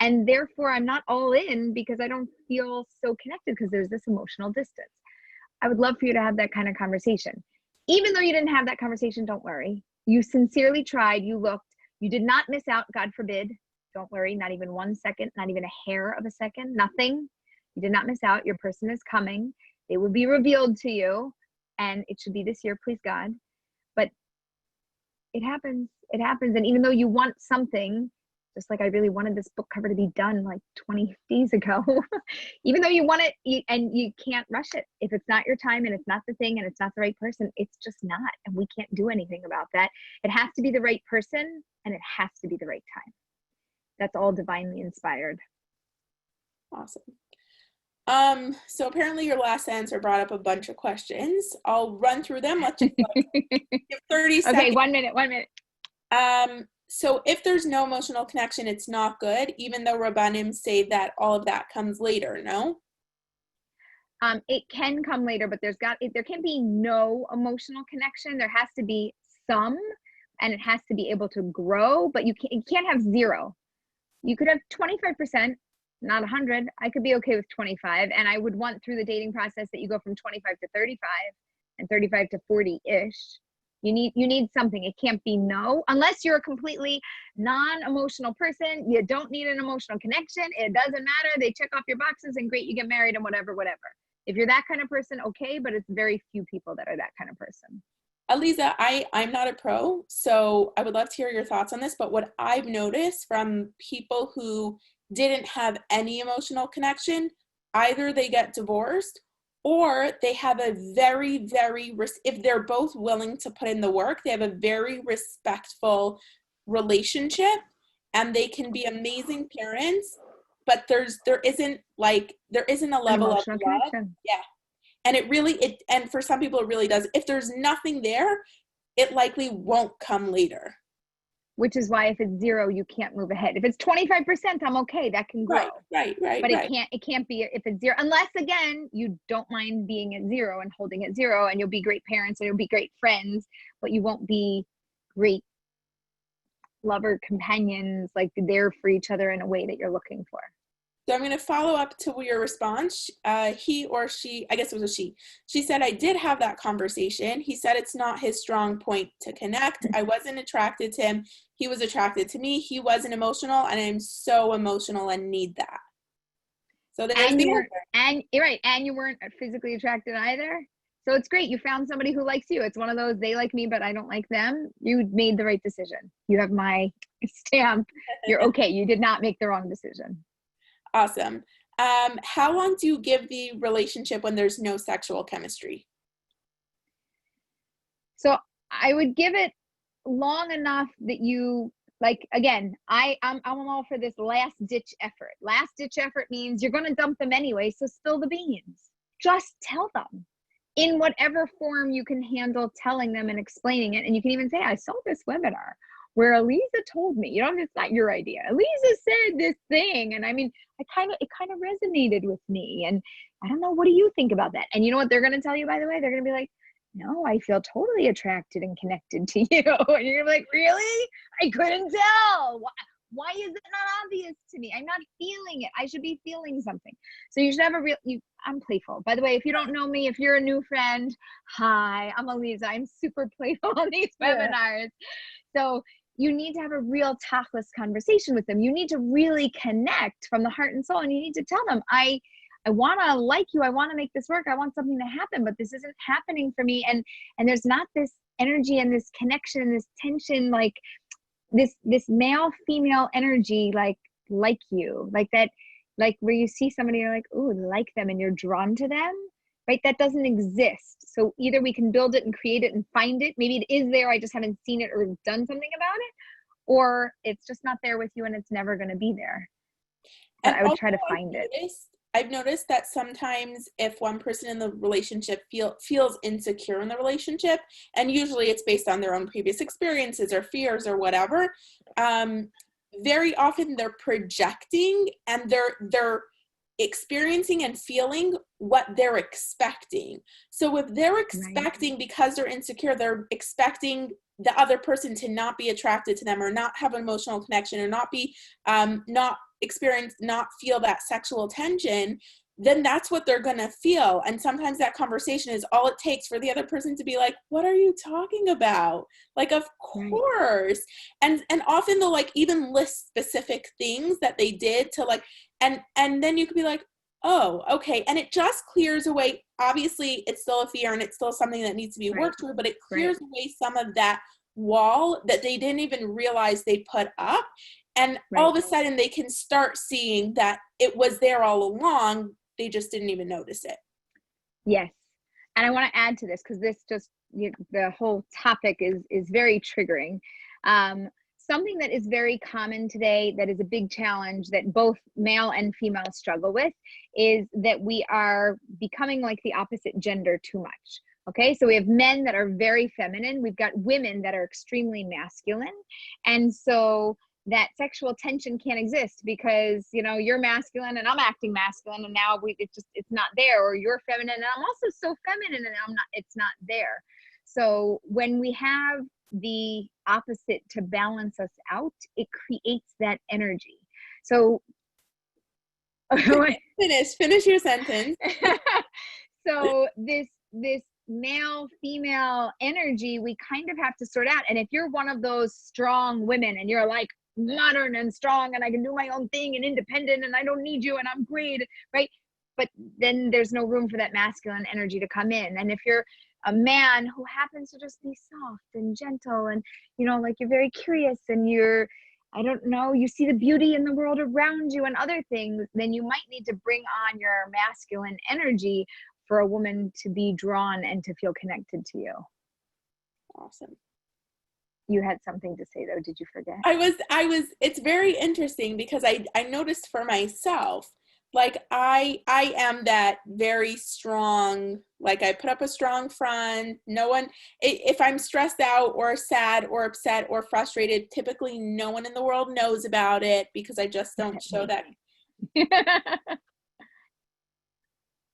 And therefore I'm not all in because I don't feel so connected because there's this emotional distance. I would love for you to have that kind of conversation. Even though you didn't have that conversation, don't worry. You sincerely tried, you looked, you did not miss out, God forbid. Don't worry, not even 1 second, not even a hair of a second, nothing. You did not miss out. Your person is coming. They will be revealed to you. And it should be this year, please God. But it happens. It happens. And even though you want something, just like I really wanted this book cover to be done 20 days ago, even though you want it and you can't rush it. If it's not your time and it's not the thing and it's not the right person, it's just not. And we can't do anything about that. It has to be the right person and it has to be the right time. That's all divinely inspired. Awesome. So apparently your last answer brought up a bunch of questions. I'll run through them. Let's just give 30 seconds. Okay, 1 minute. So if there's no emotional connection, it's not good, even though Rabbanim say that all of that comes later, no? It can come later, but there can be no emotional connection. There has to be some, and it has to be able to grow, but you can't have zero. You could have 25%, not 100. I could be okay with 25. And I would want through the dating process that you go from 25 to 35 and 35 to 40-ish. You need something. It can't be no, unless you're a completely non-emotional person. You don't need an emotional connection. It doesn't matter. They check off your boxes and great, you get married and whatever. If you're that kind of person, okay, but it's very few people that are that kind of person. Aleeza, I'm not a pro, so I would love to hear your thoughts on this, but what I've noticed from people who didn't have any emotional connection, either they get divorced or they have a very, very, if they're both willing to put in the work, they have a very respectful relationship and they can be amazing parents, but there isn't a level of love. Connection. Yeah. And and for some people it really does. If there's nothing there, it likely won't come later. Which is why if it's zero, you can't move ahead. If it's 25%, I'm okay. That can grow. Right. But it can't be if it's zero, unless again, you don't mind being at zero and holding at zero, and you'll be great parents and you'll be great friends, but you won't be great lover companions, there for each other in a way that you're looking for. So I'm going to follow up to your response. He or she, I guess it was a she said, I did have that conversation. He said it's not his strong point to connect. I wasn't attracted to him. He was attracted to me. He wasn't emotional, and I'm so emotional and need that. So there's the answer. And you're right. And you weren't physically attracted either. So it's great. You found somebody who likes you. It's one of those, they like me, but I don't like them. You made the right decision. You have my stamp. You're okay. You did not make the wrong decision. Awesome. How long do you give the relationship when there's no sexual chemistry? So I would give it long enough that you, like, again, I'm all for this last ditch effort. Last ditch effort means you're going to dump them anyway, so spill the beans. Just tell them in whatever form you can handle telling them and explaining it. And you can even say, I saw this webinar where Aleeza told me, you know, it's not your idea. Aleeza said this thing. And I mean, it kind of resonated with me. And I don't know, what do you think about that? And you know what they're going to tell you, by the way? They're going to be like, no, I feel totally attracted and connected to you. And you're like, really? I couldn't tell. Why is it not obvious to me? I'm not feeling it. I should be feeling something. So you should have I'm playful. By the way, if you don't know me, if you're a new friend, hi, I'm Aleeza. I'm super playful on these webinars. So you need to have a real tactless conversation with them. You need to really connect from the heart and soul. And you need to tell them, I want to like you. I want to make this work. I want something to happen, but this isn't happening for me. And there's not this energy and this connection and this tension, like this male female energy, like you, like that, like where you see somebody, you're like, ooh, like them, and you're drawn to them, right? That doesn't exist. So either we can build it and create it and find it. Maybe it is there. I just haven't seen it or done something about it, or it's just not there with you and it's never going to be there. But I would try to find it. I've noticed that sometimes if one person in the relationship feels insecure in the relationship, and usually it's based on their own previous experiences or fears or whatever, very often they're projecting and they're experiencing and feeling what they're expecting. So if they're expecting, because they're insecure, they're expecting the other person to not be attracted to them or not have an emotional connection or not be, not feel that sexual tension, then that's what they're going to feel. And sometimes that conversation is all it takes for the other person to be like, what are you talking about? Like, of course. And often they'll like even list specific things that they did to like, and then you could be like, oh, okay. And it just clears away. Obviously it's still a fear and it's still something that needs to be worked through, but it clears away some of that wall that they didn't even realize they put up. And all of a sudden they can start seeing that it was there all along. They just didn't even notice it. Yes. And I want to add to this, because this just, the whole topic is very triggering. Something that is very common today, that is a big challenge that both male and female struggle with, is that we are becoming like the opposite gender too much. Okay, so we have men that are very feminine. We've got women that are extremely masculine. And so that sexual tension can't exist because, you know, you're masculine and I'm acting masculine, and now it's not there. Or you're feminine and I'm also so feminine and it's not there. So when we have the opposite to balance us out, it creates that energy. So finish your sentence. So this male female energy, we kind of have to sort out. And if you're one of those strong women and you're like modern and strong and I can do my own thing and independent and I don't need you and I'm great, right? But then there's no room for that masculine energy to come in. And if you're a man who happens to just be soft and gentle and, you know, like you're very curious and you're, I don't know, you see the beauty in the world around you and other things, then you might need to bring on your masculine energy for a woman to be drawn and to feel connected to you. Awesome. You had something to say though, did you forget? I was, it's very interesting because I noticed for myself, like I am that very strong, like I put up a strong front. No one, if I'm stressed out or sad or upset or frustrated, typically no one in the world knows about it because I just don't show that.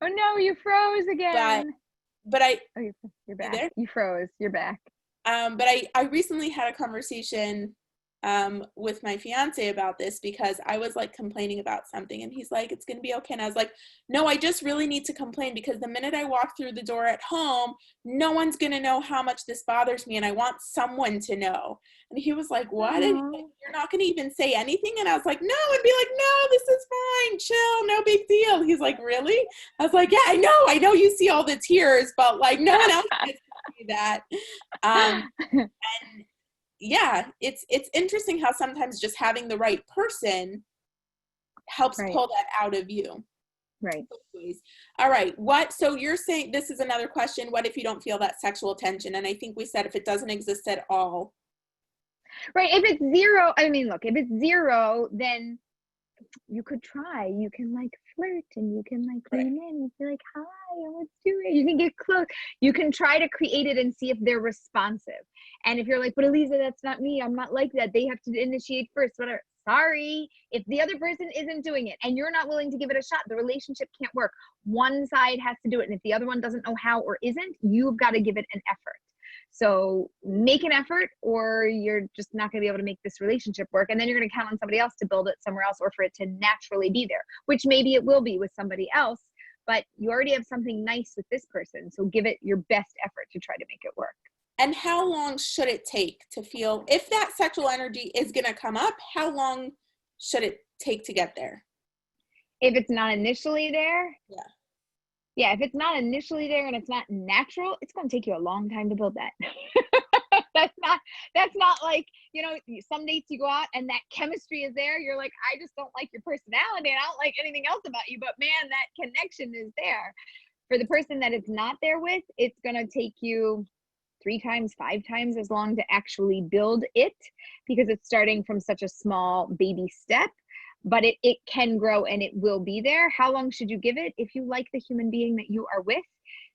Oh no, you froze again. But you're back. You froze. You're back. But I recently had a conversation with my fiance about this because I was like complaining about something and he's like, it's going to be okay. And I was like, no, I just really need to complain because the minute I walk through the door at home, no one's going to know how much this bothers me. And I want someone to know. And he was like, what? And he's like, you're not going to even say anything? And I was like, no, and be like, no, this is fine. Chill. No big deal. He's like, really? I was like, yeah, I know you see all the tears, but like no one else gets to see that. And yeah, it's interesting how sometimes just having the right person helps pull that out of you. Right. All right. So you're saying, this is another question. What if you don't feel that sexual tension? And I think we said if it doesn't exist at all. Right. If it's zero, I mean, look, if it's zero, then you could try. You can like flirt and you can like lean in and be like, hi, let's do it. You can get close. You can try to create it and see if they're responsive. And if you're like, but Aleeza, that's not me. I'm not like that. They have to initiate first. Whatever. Sorry. If the other person isn't doing it and you're not willing to give it a shot, the relationship can't work. One side has to do it. And if the other one doesn't know how or isn't, you've got to give it an effort. So make an effort or you're just not going to be able to make this relationship work. And then you're going to count on somebody else to build it somewhere else or for it to naturally be there, which maybe it will be with somebody else, but you already have something nice with this person. So give it your best effort to try to make it work. And how long should it take to feel, if that sexual energy is going to come up, how long should it take to get there? If it's not initially there? Yeah. Yeah, if it's not initially there and it's not natural, it's going to take you a long time to build that. That's not like, you know, some dates you go out and that chemistry is there. You're like, I just don't like your personality and I don't like anything else about you, but man, that connection is there. For the person that it's not there with, it's going to take you 3 times, 5 times as long to actually build it because it's starting from such a small baby step. But it can grow and it will be there. How long should you give it? If you like the human being that you are with,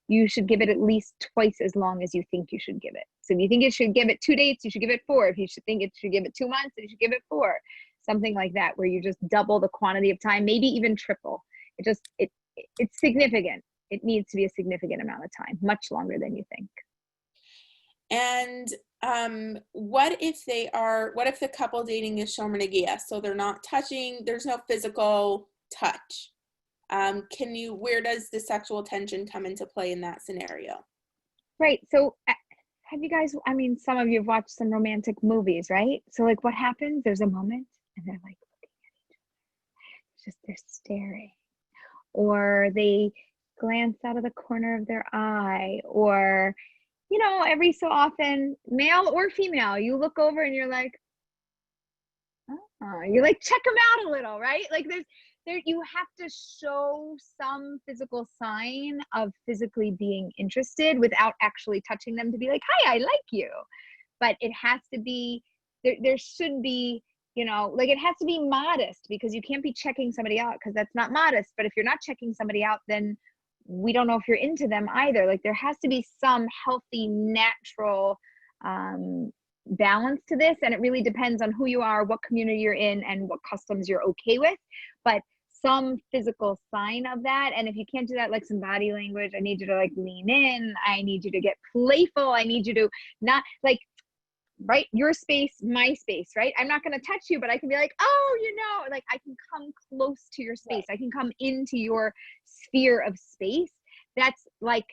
you should give it at least twice as long as you think you should give it. So if you think you should give it 2 dates, you should give it 4. If you should think it should give it 2 months, you should give it 4. Something like that, where you just double the quantity of time, maybe even triple. It's significant. It needs to be a significant amount of time, much longer than you think. And what if the couple dating is Shomer Negia? So they're not touching, there's no physical touch. Where does the sexual tension come into play in that scenario? Right. So have you guys, I mean, some of you have watched some romantic movies, right? So like what happens? There's a moment and they're like looking at each other. It's just they're staring. Or they glance out of the corner of their eye, or you know, every so often, male or female, you look over and you're like, oh, you like check them out a little, right? Like you have to show some physical sign of physically being interested without actually touching them to be like, hi, I like you. But it has to be, there should be, you know, like it has to be modest because you can't be checking somebody out because that's not modest. But if you're not checking somebody out, then we don't know if you're into them either. Like there has to be some healthy, natural balance to this. And it really depends on who you are, what community you're in, and what customs you're okay with. But some physical sign of that. And if you can't do that, like some body language, I need you to like lean in. I need you to get playful. I need you to not like, right? Your space, my space, right? I'm not going to touch you, but I can be like, oh, you know, like I can come close to your space. I can come into your sphere of space. That's like,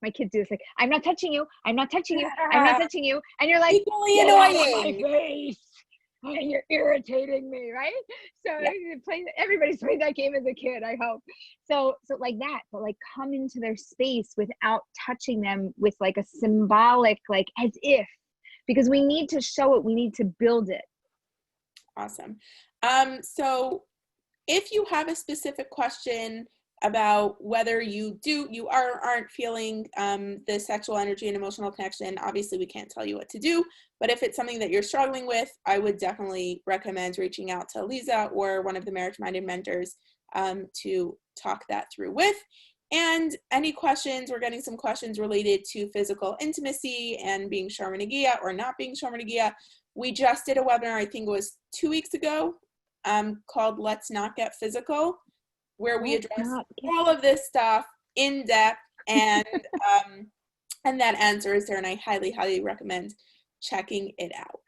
my kids do this, like, I'm not touching you. I'm not touching you. I'm not touching you. And you're like, equally get out of annoying. my face. And you're irritating me, right? So Yeah. Everybody's played that game as a kid, I hope. So like that, but like come into their space without touching them with like a symbolic, like as if, because we need to show it, we need to build it. Awesome. So if you have a specific question about whether you aren't feeling the sexual energy and emotional connection, obviously we can't tell you what to do, but if it's something that you're struggling with, I would definitely recommend reaching out to Aleeza or one of the marriage-minded mentors to talk that through with. And any questions, we're getting some questions related to physical intimacy and being Shomer Negia or not being Shomer Negia. We just did a webinar, I think it was 2 weeks ago, called Let's Not Get Physical, where we address all of this stuff in depth, and that answer is there, and I highly, highly recommend checking it out.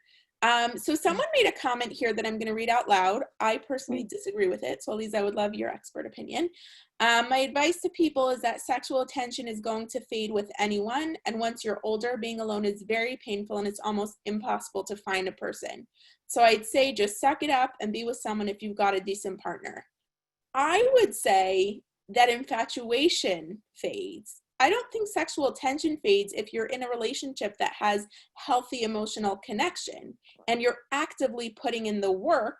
So someone made a comment here that I'm going to read out loud. I personally disagree with it, so Aleeza, I would love your expert opinion. My advice to people is that sexual attention is going to fade with anyone, and once you're older, being alone is very painful and it's almost impossible to find a person. So I'd say just suck it up and be with someone if you've got a decent partner. I would say that infatuation fades. I don't think sexual attention fades if you're in a relationship that has healthy emotional connection and you're actively putting in the work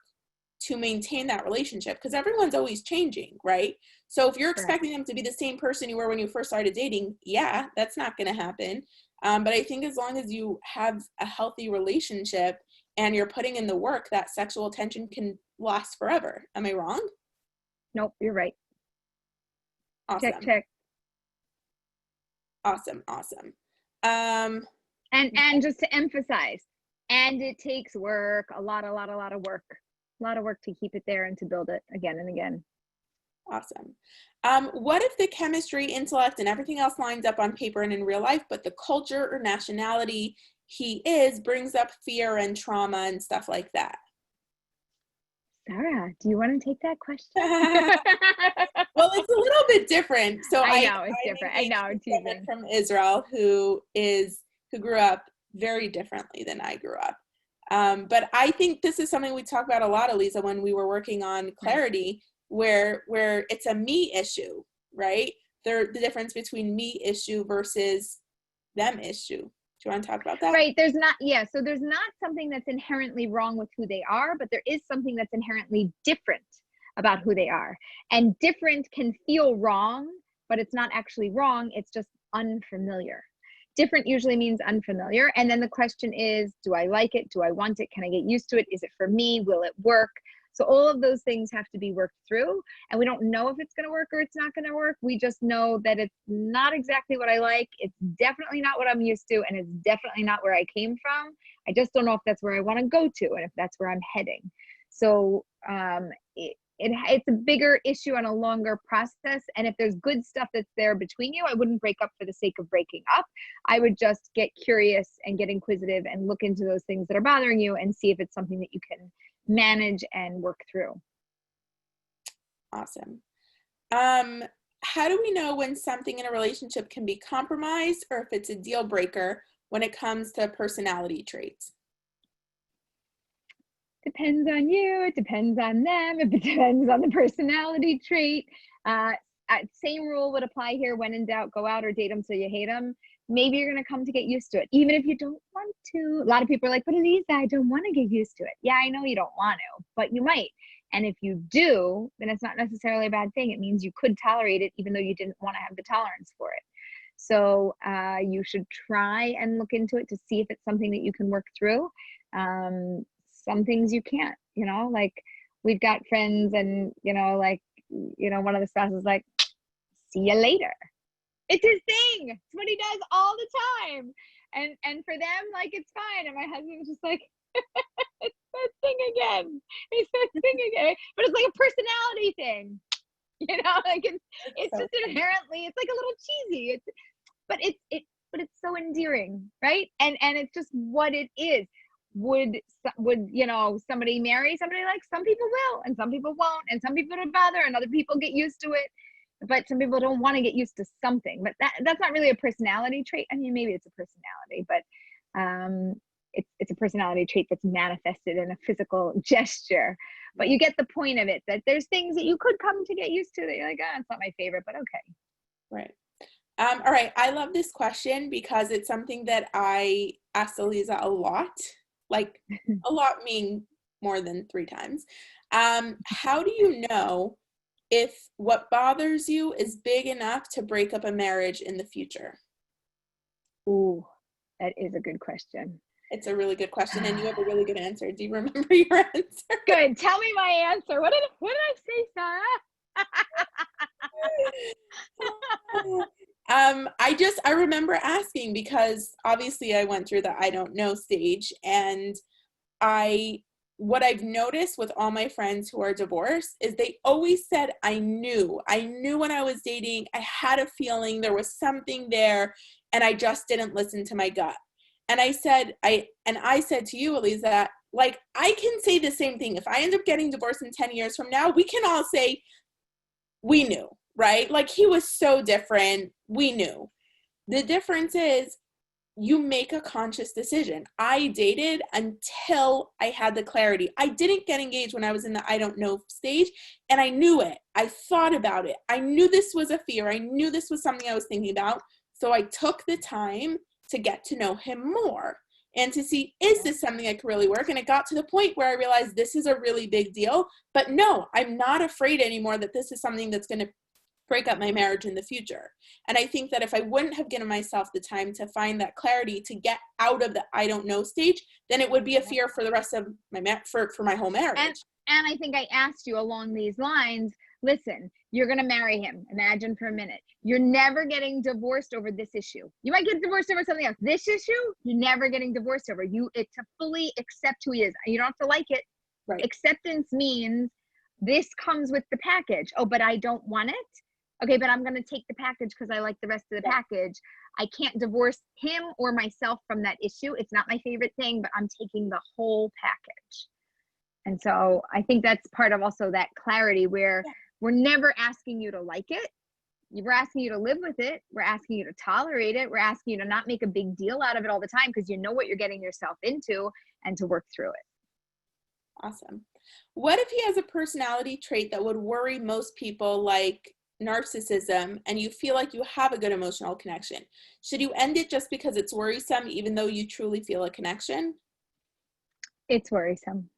to maintain that relationship, because everyone's always changing, right? So if you're Correct. expecting them to be the same person you were when you first started dating, yeah, that's not going to happen. But I think as long as you have a healthy relationship and you're putting in the work, that sexual attention can last forever. Am I wrong? Nope, you're right. Awesome. Check. Awesome. And just to emphasize, and it takes work, a lot of work. A lot of work to keep it there and to build it again and again. Awesome. What if the chemistry, intellect, and everything else lines up on paper and in real life, but the culture or nationality he is brings up fear and trauma and stuff like that? Sarah, do you want to take that question? Well, it's a little bit different. So I know it's different. I know, I'm teasing. From Israel who grew up very differently than I grew up. But I think this is something we talk about a lot, Aleeza, when we were working on clarity, where it's a me issue, right? The difference between me issue versus them issue. Do you want to talk about that? Right. So there's not something that's inherently wrong with who they are, but there is something that's inherently different about who they are. And different can feel wrong, but it's not actually wrong. It's just unfamiliar. Different usually means unfamiliar. And then the question is, do I like it? Do I want it? Can I get used to it? Is it for me? Will it work? So all of those things have to be worked through, and we don't know if it's going to work or it's not going to work. We just know that it's not exactly what I like. It's definitely not what I'm used to, and it's definitely not where I came from. I just don't know if that's where I want to go to and if that's where I'm heading. So it's a bigger issue and a longer process. And if there's good stuff that's there between you, I wouldn't break up for the sake of breaking up. I would just get curious and get inquisitive and look into those things that are bothering you and see if it's something that you can manage and work through. Awesome. How do we know when something in a relationship can be compromised or if it's a deal breaker when it comes to personality traits? Depends on you, it depends on them, it depends on the personality trait. Same rule would apply here. When in doubt, go out or date them till you hate them. Maybe you're going to come to get used to it, even if you don't want to. A lot of people are like, but Aleeza, I don't want to get used to it. Yeah, I know you don't want to, but you might. And if you do, then it's not necessarily a bad thing. It means you could tolerate it, even though you didn't want to have the tolerance for it. So you should try and look into it to see if it's something that you can work through. Some things you can't, like we've got friends and, one of the spouses like, see you later. It's his thing. It's what he does all the time. And for them, like, it's fine. And my husband's just like, it's that thing again. It's that thing again. But it's like a personality thing. Like it's so just inherently, it's like a little cheesy. But it's so endearing, right? And it's just what it is. Would somebody marry somebody? Like, some people will and some people won't, and some people don't bother and other people get used to it, but some people don't want to get used to something. But that's not really a personality trait. I mean, maybe it's a personality, but it's a personality trait that's manifested in a physical gesture. But you get the point of it, that there's things that you could come to get used to that you're like, it's not my favorite, but okay. Right. All right. I love this question because it's something that I asked Aleeza a lot. Like a lot meaning more than 3 times. How do you know if what bothers you is big enough to break up a marriage in the future? Ooh, that is a good question. It's a really good question, and you have a really good answer. Do you remember your answer? Good. Tell me my answer. What did I say, Sarah? I remember asking because obviously I went through the I don't know stage, and what I've noticed with all my friends who are divorced is they always said, I knew when I was dating, I had a feeling there was something there and I just didn't listen to my gut. And I said to you, Aleeza, like, I can say the same thing. If I end up getting divorced in 10 years from now, we can all say, we knew, right? Like, he was so different. We knew. The difference is you make a conscious decision. I dated until I had the clarity. I didn't get engaged when I was in the I don't know stage, and I knew it. I thought about it. I knew this was a fear. I knew this was something I was thinking about. So I took the time to get to know him more. and to see, is this something that could really work? And it got to the point where I realized this is a really big deal, but no, I'm not afraid anymore that this is something that's going to break up my marriage in the future. And I think that if I wouldn't have given myself the time to find that clarity, to get out of the I don't know stage, then it would be a fear for the rest of my for my whole marriage. And I think I asked you along these lines, listen, you're going to marry him. Imagine for a minute. You're never getting divorced over this issue. You might get divorced over something else. This issue, you're never getting divorced over. It's to fully accept who he is. You don't have to like it. Right. Acceptance means this comes with the package. Oh, but I don't want it. Okay, but I'm going to take the package because I like the rest of the package. I can't divorce him or myself from that issue. It's not my favorite thing, but I'm taking the whole package. And so I think that's part of also that clarity where we're never asking you to like it. We're asking you to live with it. We're asking you to tolerate it. We're asking you to not make a big deal out of it all the time because you know what you're getting yourself into and to work through it. Awesome. What if he has a personality trait that would worry most people, like narcissism, and you feel like you have a good emotional connection? Should you end it just because it's worrisome, even though you truly feel a connection? It's worrisome.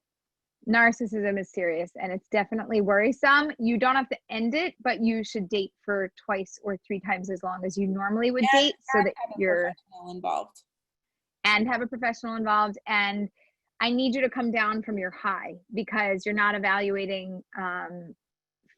Narcissism is serious and it's definitely worrisome. You don't have to end it, but you should date for 2 or 3 times as long as you normally would date, so that you're involved and have a professional involved. And I need you to come down from your high because you're not evaluating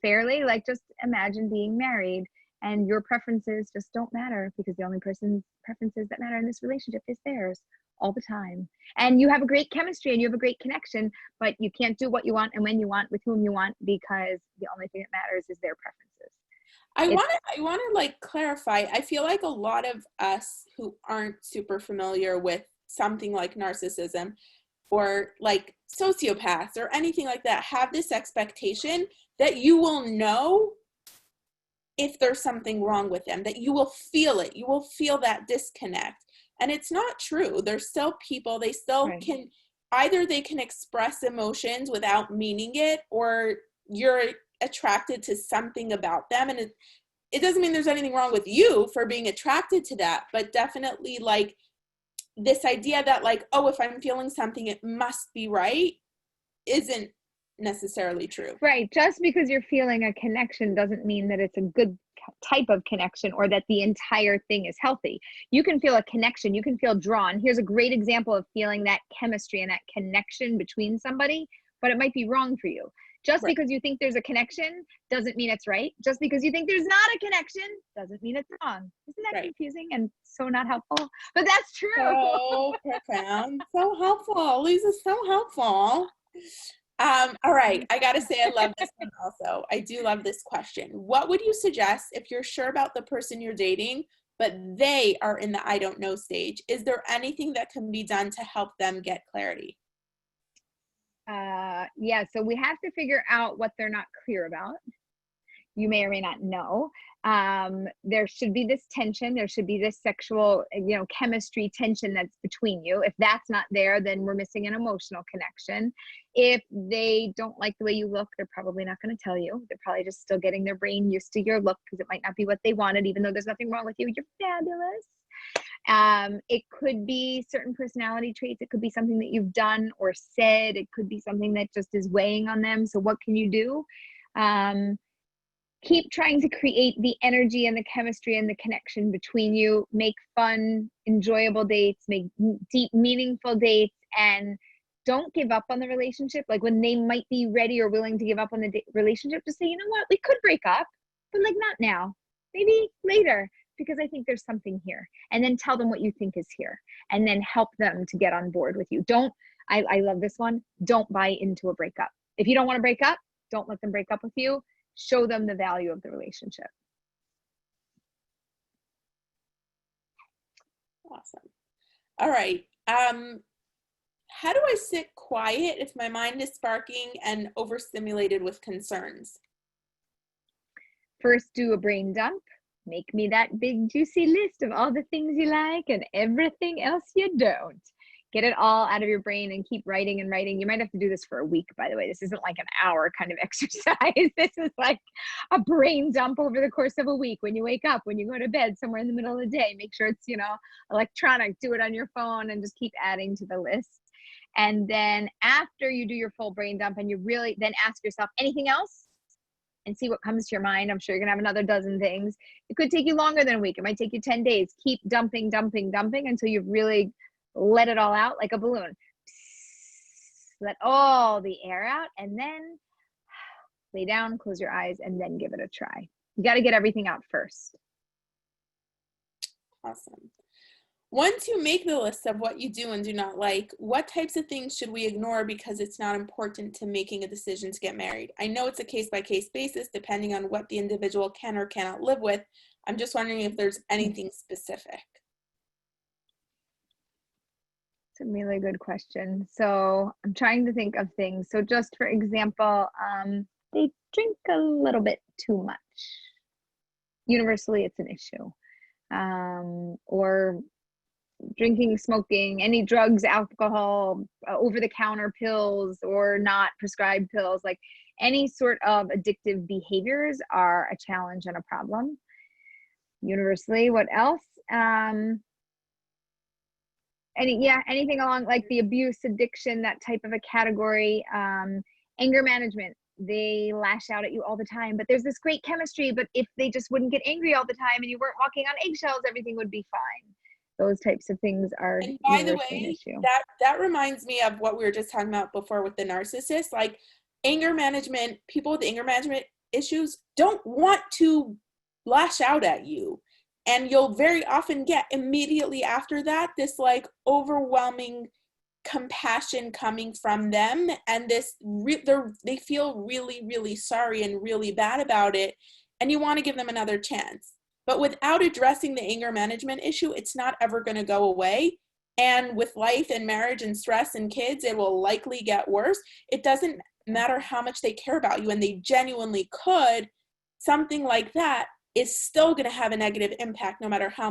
fairly. Like, just imagine being married and your preferences just don't matter because the only person's preferences that matter in this relationship is theirs all the time. And you have a great chemistry and you have a great connection, but you can't do what you want and when you want with whom you want because the only thing that matters is their preferences. I want to like clarify. I feel like a lot of us who aren't super familiar with something like narcissism or like sociopaths or anything like that have this expectation that you will know if there's something wrong with them, that you will feel it. You will feel that disconnect. And it's not true. They're still people. They still can, either they can express emotions without meaning it, or you're attracted to something about them. And it doesn't mean there's anything wrong with you for being attracted to that, but definitely like this idea that like, oh, if I'm feeling something, it must be right, isn't necessarily true. Right. Just because you're feeling a connection doesn't mean that it's a good type of connection or that the entire thing is healthy. You can feel a connection. You can feel drawn. Here's a great example of feeling that chemistry and that connection between somebody, but it might be wrong for you. Just because you think there's a connection doesn't mean it's right. Just because you think there's not a connection doesn't mean it's wrong. Isn't that confusing and so not helpful? But that's true. So profound. So helpful. Aleeza's so helpful. All right. I got to say, I love this one also. I do love this question. What would you suggest if you're sure about the person you're dating, but they are in the I don't know stage? Is there anything that can be done to help them get clarity? Yeah. So we have to figure out what they're not clear about. You may or may not know. There should be this tension. There should be this sexual, chemistry tension that's between you. If that's not there, then we're missing an emotional connection. If they don't like the way you look, they're probably not going to tell you. They're probably just still getting their brain used to your look because it might not be what they wanted, even though there's nothing wrong with you. You're fabulous. It could be certain personality traits. It could be something that you've done or said. It could be something that just is weighing on them. So what can you do? Keep trying to create the energy and the chemistry and the connection between you. Make fun, enjoyable dates, make deep, meaningful dates, and don't give up on the relationship. Like when they might be ready or willing to give up on the relationship, just say, you know what, we could break up, but like not now, maybe later, because I think there's something here. And then tell them what you think is here and then help them to get on board with you. I love this one. Don't buy into a breakup. If you don't want to break up, don't let them break up with you. Show them the value of the relationship. Awesome. All right. How do I sit quiet if my mind is sparking and overstimulated with concerns? First, do a brain dump. Make me that big juicy list of all the things you like and everything else you don't. Get it all out of your brain and keep writing and writing. You might have to do this for a week, by the way. This isn't like an hour kind of exercise. This is like a brain dump over the course of a week. When you wake up, when you go to bed, somewhere in the middle of the day, make sure it's, electronic. Do it on your phone and just keep adding to the list. And then after you do your full brain dump and you really then ask yourself, anything else? And see what comes to your mind. I'm sure you're gonna have another dozen things. It could take you longer than a week. It might take you 10 days. Keep dumping until you've really let it all out like a balloon. Let all the air out and then lay down, close your eyes, and then give it a try. You got to get everything out first. Awesome. Once you make the list of what you do and do not like, what types of things should we ignore because it's not important to making a decision to get married? I know it's a case-by-case basis depending on what the individual can or cannot live with. I'm just wondering if there's anything specific. It's a really good question. So I'm trying to think of things. So just for example, they drink a little bit too much. Universally, it's an issue. Or drinking, smoking, any drugs, alcohol, over-the-counter pills or not prescribed pills, like any sort of addictive behaviors are a challenge and a problem. Universally, what else? Anything along like the abuse, addiction, that type of a category. Anger management. They lash out at you all the time, but there's this great chemistry, but if they just wouldn't get angry all the time and you weren't walking on eggshells, everything would be fine. Those types of things are, and by the an way, issue. that reminds me of what we were just talking about before with the narcissist. Like anger management, people with anger management issues don't want to lash out at you. And you'll very often get immediately after that, this like overwhelming compassion coming from them. And they feel really, really sorry and really bad about it. And you want to give them another chance. But without addressing the anger management issue, it's not ever going to go away. And with life and marriage and stress and kids, it will likely get worse. It doesn't matter how much they care about you, and they genuinely could. Something like that is still going to have a negative impact no matter how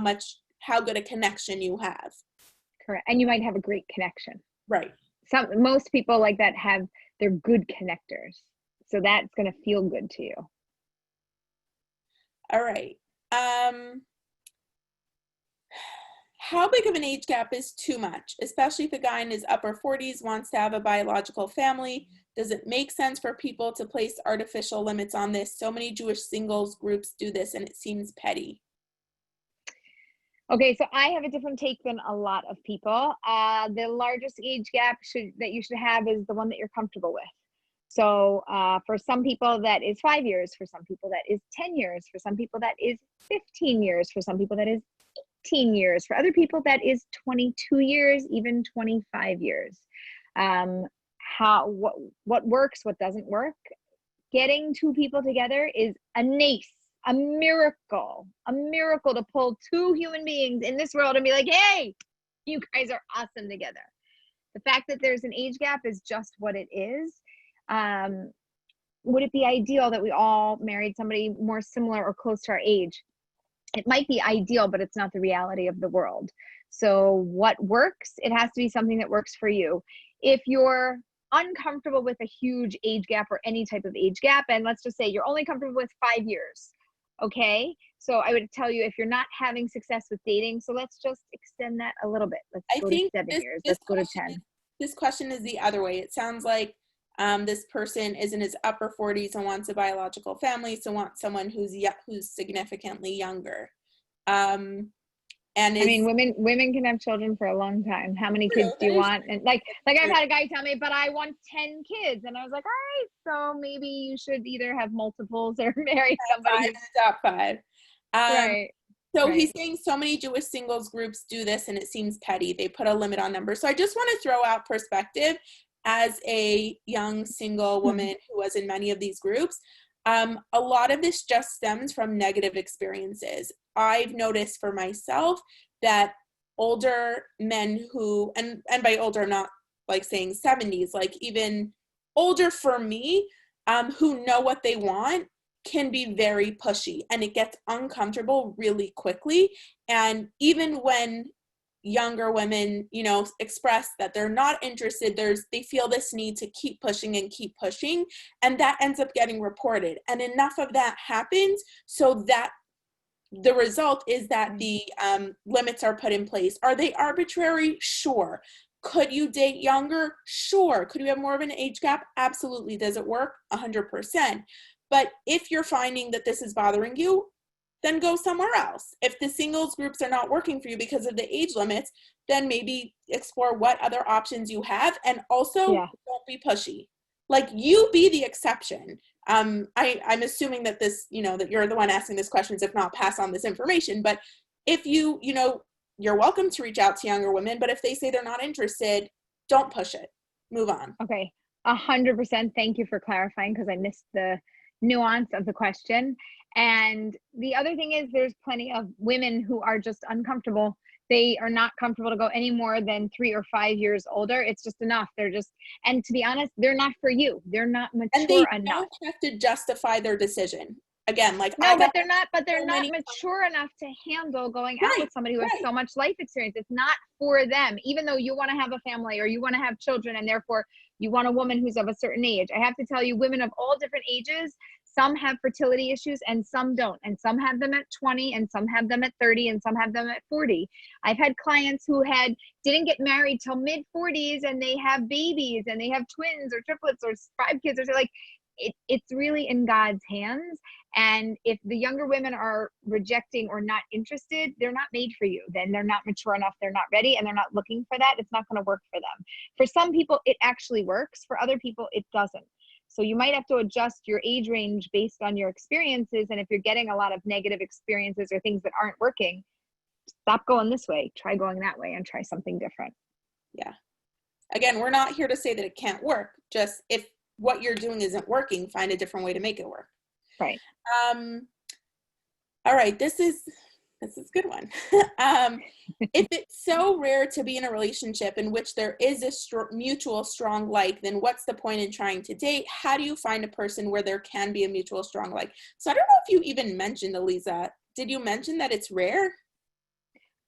good a connection you have. Correct. And you might have a great connection. Right. Most people like that they're good connectors. So that's going to feel good to you. All right. How big of an age gap is too much, especially if a guy in his upper 40s wants to have a biological family? Does it make sense for people to place artificial limits on this? So many Jewish singles groups do this and it seems petty. Okay, so I have a different take than a lot of people. The largest age gap that you should have is the one that you're comfortable with. So for some people that is 5 years, for some people that is 10 years, for some people that is 15 years, for some people that is 18 years, for other people that is 22 years, even 25 years. What works, what doesn't work. Getting two people together is a miracle to pull two human beings in this world and be like, hey, you guys are awesome together. The fact that there's an age gap is just what it is. Would it be ideal that we all married somebody more similar or close to our age? It might be ideal, but it's not the reality of the world. So what works? It has to be something that works for you. If you're uncomfortable with a huge age gap or any type of age gap, and let's just say you're only comfortable with 5 years, okay? So I would tell you if you're not having success with dating, so let's just extend that a little bit. Let's go to 7 years. Let's go to 10. This question is the other way. It sounds like this person is in his upper 40s and wants a biological family, so wants someone who's significantly younger. Women can have children for a long time. How many kids do you want? And like I've had a guy tell me, but I want 10 kids, and I was like, all right, so maybe you should either have multiples or marry somebody. Top 5. Right. So he's saying so many Jewish singles groups do this, and it seems petty. They put a limit on numbers. So I just want to throw out perspective as a young single woman who was in many of these groups. A lot of this just stems from negative experiences. I've noticed for myself that older men who, and by older, I'm not like saying 70s, like even older for me, who know what they want, can be very pushy, and it gets uncomfortable really quickly. And even when younger women, you know, express that they're not interested, they feel this need to keep pushing and keep pushing, and that ends up getting reported. And enough of that happens so that the result is that the limits are put in place. Are they arbitrary? Sure. Could you date younger? Sure. Could you have more of an age gap? Absolutely. Does it work? 100%. But if you're finding that this is bothering you, then go somewhere else. If the singles groups are not working for you because of the age limits, then maybe explore what other options you have. And also, don't be pushy. Like, you be the exception. I'm assuming that this, you know, that you're the one asking this questions, if not, pass on this information. But if you know, you're welcome to reach out to younger women, but if they say they're not interested, don't push it. Move on. Okay. 100%. Thank you for clarifying, because I missed the nuance of the question. And the other thing is, there's plenty of women who are just uncomfortable. They are not comfortable to go any more than 3 or 5 years older. It's just enough. They're just, and to be honest, they're not for you. They're not mature and they enough. Don't have to justify their decision. Again, like, no, but they're not mature enough to handle going out with somebody who has so much life experience. It's not for them. Even though you want to have a family or you want to have children, and therefore you want a woman who's of a certain age. I have to tell you, women of all different ages, some have fertility issues and some don't. And some have them at 20 and some have them at 30 and some have them at 40. I've had clients who didn't get married till mid 40s and they have babies and they have twins or triplets or 5 kids, or so. Like, it's really in God's hands. And if the younger women are rejecting or not interested, they're not made for you. Then they're not mature enough. They're not ready, and they're not looking for that. It's not going to work for them. For some people, it actually works. For other people, it doesn't. So you might have to adjust your age range based on your experiences. And if you're getting a lot of negative experiences or things that aren't working, stop going this way, try going that way, and try something different. Yeah. Again, we're not here to say that it can't work. Just if what you're doing isn't working, find a different way to make it work. Right. All right. This is a good one. If it's so rare to be in a relationship in which there is a mutual strong like, then what's the point in trying to date? How do you find a person where there can be a mutual strong like? So I don't know if you even mentioned, Aleeza. Did you mention that it's rare?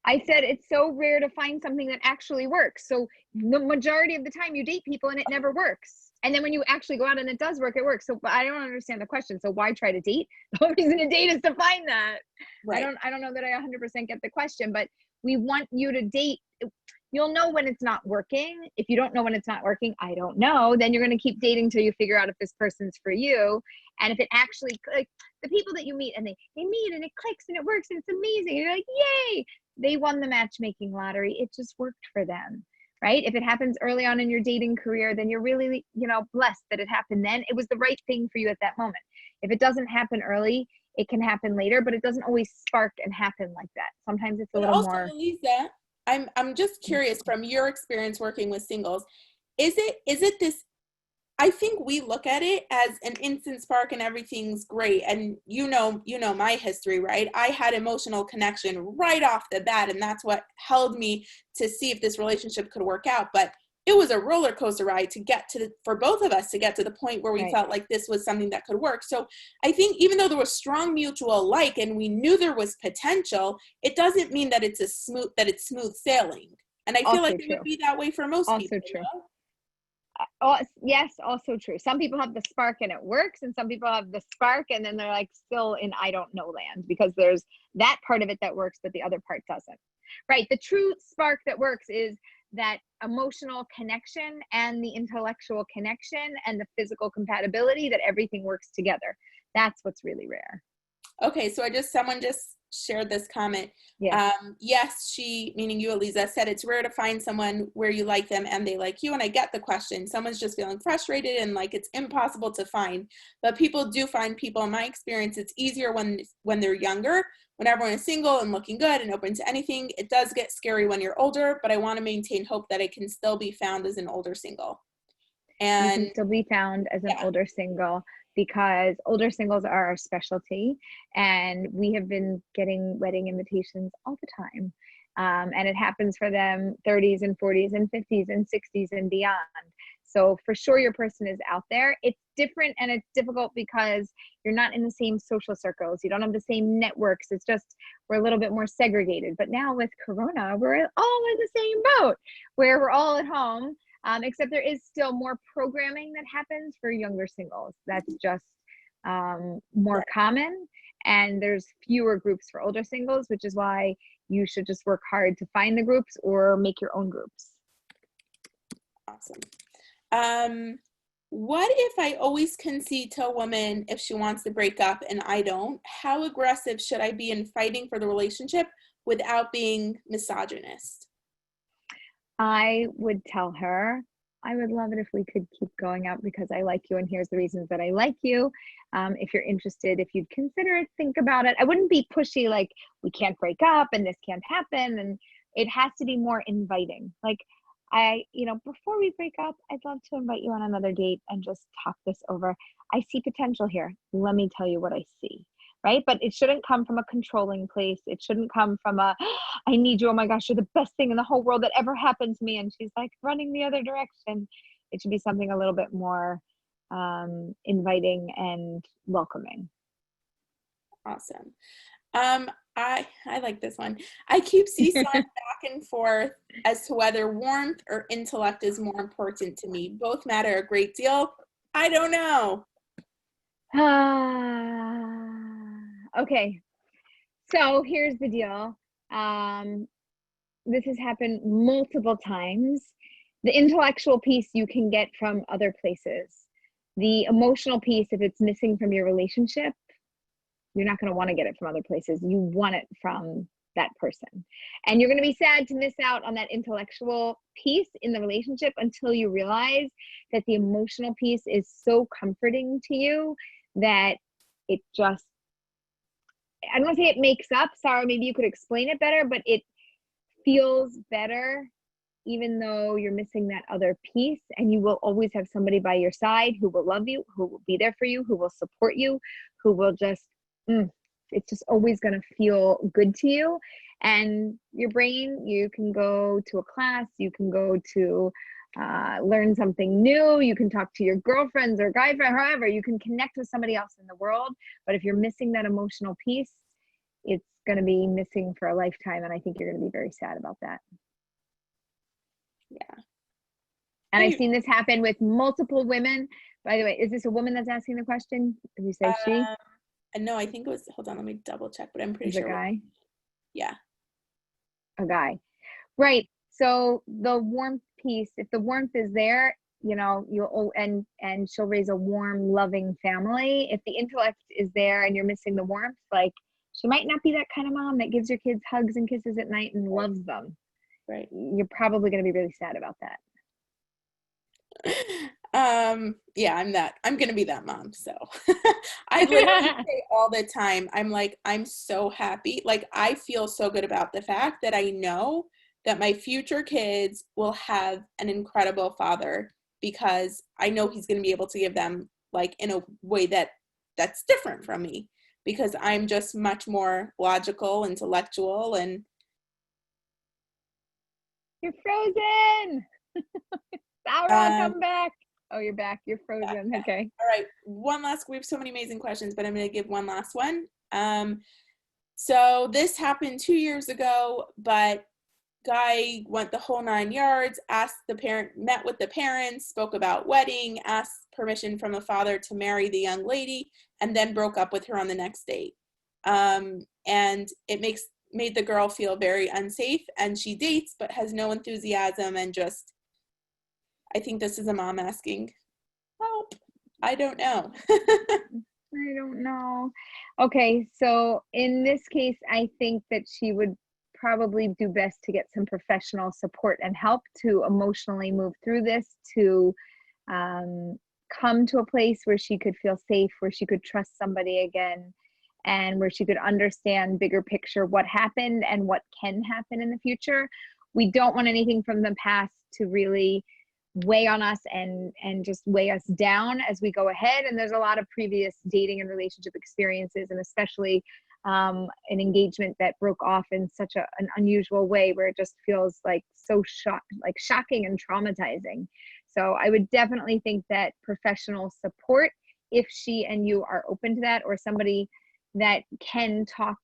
I said it's so rare to find something that actually works. So the majority of the time you date people and it never works. And then when you actually go out and it does work, it works. So I don't understand the question. So why try to date? The whole reason to date is to find that. Right. I don't know that I 100% get the question, but we want you to date. You'll know when it's not working. If you don't know when it's not working, I don't know. Then you're going to keep dating till you figure out if this person's for you. And if it actually, like, the people that you meet and they meet and it clicks and it works and it's amazing. And you're like, yay, they won the matchmaking lottery. It just worked for them. Right? If it happens early on in your dating career, then you're really, blessed that it happened then. It was the right thing for you at that moment. If it doesn't happen early, it can happen later, but it doesn't always spark and happen like that. Sometimes it's a little more. Aleeza, I'm just curious, from your experience working with singles, is it this? I think we look at it as an instant spark and everything's great. And you know my history, right? I had emotional connection right off the bat, and that's what held me to see if this relationship could work out. But it was a roller coaster ride for both of us to get to the point where we felt like this was something that could work. So I think even though there was strong mutual like, and we knew there was potential, it doesn't mean that it's smooth sailing. And I feel also like it would be that way for most people. Also true. Yes, also true. Some people have the spark and it works, and some people have the spark and then they're like still in I don't know land, because there's that part of it that works, but the other part doesn't. Right. The true spark that works is that emotional connection and the intellectual connection and the physical compatibility, that everything works together. That's what's really rare. Okay, so someone just shared this comment. Yeah. Yes, she, meaning you, Aleeza, said it's rare to find someone where you like them and they like you. And I get the question. Someone's just feeling frustrated and like it's impossible to find. But people do find people. In my experience, it's easier when they're younger. When everyone is single and looking good and open to anything, it does get scary when you're older. But I want to maintain hope that it can still be found as an older single. And you can still be found as an older single, because older singles are our specialty, and we have been getting wedding invitations all the time. And it happens for them 30s and 40s and 50s and 60s and beyond. So for sure your person is out there. It's different and it's difficult because you're not in the same social circles. You don't have the same networks. It's just, we're a little bit more segregated. But now with Corona, we're all in the same boat where we're all at home, except there is still more programming that happens for younger singles. That's just more common. And there's fewer groups for older singles, which is why you should just work hard to find the groups or make your own groups. Awesome. What if I always concede to a woman if she wants to break up and I don't? How aggressive should I be in fighting for the relationship without being misogynist? I would tell her, I would love it if we could keep going out because I like you and here's the reasons that I like you. If you're interested, if you'd consider it, think about it. I wouldn't be pushy like we can't break up and this can't happen. And it has to be more inviting. Like before we break up, I'd love to invite you on another date and just talk this over. I see potential here. Let me tell you what I see. Right? But it shouldn't come from a controlling place. It shouldn't come from I need you. Oh my gosh, you're the best thing in the whole world that ever happened to me. And she's like running the other direction. It should be something a little bit more inviting and welcoming. Awesome. I like this one. I keep seesawing back and forth as to whether warmth or intellect is more important to me. Both matter a great deal. I don't know. Okay, so here's the deal. This has happened multiple times. The intellectual piece you can get from other places. The emotional piece, if it's missing from your relationship, you're not going to want to get it from other places. You want it from that person. And you're going to be sad to miss out on that intellectual piece in the relationship until you realize that the emotional piece is so comforting to you that it just, I don't want to say it makes up, Sarah, maybe you could explain it better, but it feels better even though you're missing that other piece. And you will always have somebody by your side who will love you, who will be there for you, who will support you, who will just, it's just always going to feel good to you. And your brain, you can go to a class, you can go to learn something new, you can talk to your girlfriends or guy friend, however, you can connect with somebody else in the world. But if you're missing that emotional piece, it's going to be missing for a lifetime. And I think you're going to be very sad about that. Yeah. And I've seen this happen with multiple women. By the way, is this a woman that's asking the question? Did you say she? No, I think it was, hold on, let me double check, but I'm pretty sure. A guy? Yeah. A guy. Right. So the warmth piece, if the warmth is there, you'll, and she'll raise a warm, loving family. If the intellect is there and you're missing the warmth, like she might not be that kind of mom that gives your kids hugs and kisses at night and loves them. Right. You're probably going to be really sad about that. Yeah, I'm going to be that mom. So I literally say all the time, I'm so happy. Like, I feel so good about the fact that I know that my future kids will have an incredible father because I know he's going to be able to give them like in a way that's different from me because I'm just much more logical, intellectual, and you're frozen. Sarah, come back. Oh, you're back. You're frozen. Yeah. Okay. All right. We have so many amazing questions, but I'm going to give one last one. So this happened 2 years ago, but guy went the whole 9 yards, met with the parents, spoke about wedding, asked permission from the father to marry the young lady, and then broke up with her on the next date. And it made the girl feel very unsafe, and she dates, but has no enthusiasm and just, I think this is a mom asking, help. I don't know. I don't know. Okay, so in this case, I think that she would probably do best to get some professional support and help to emotionally move through this, to come to a place where she could feel safe, where she could trust somebody again, and where she could understand bigger picture what happened and what can happen in the future. We don't want anything from the past to really weigh on us and just weigh us down as we go ahead. And there's a lot of previous dating and relationship experiences, and especially an engagement that broke off in such an unusual way where it just feels like so shocking and traumatizing. So I would definitely think that professional support, if she and you are open to that, or somebody that can talk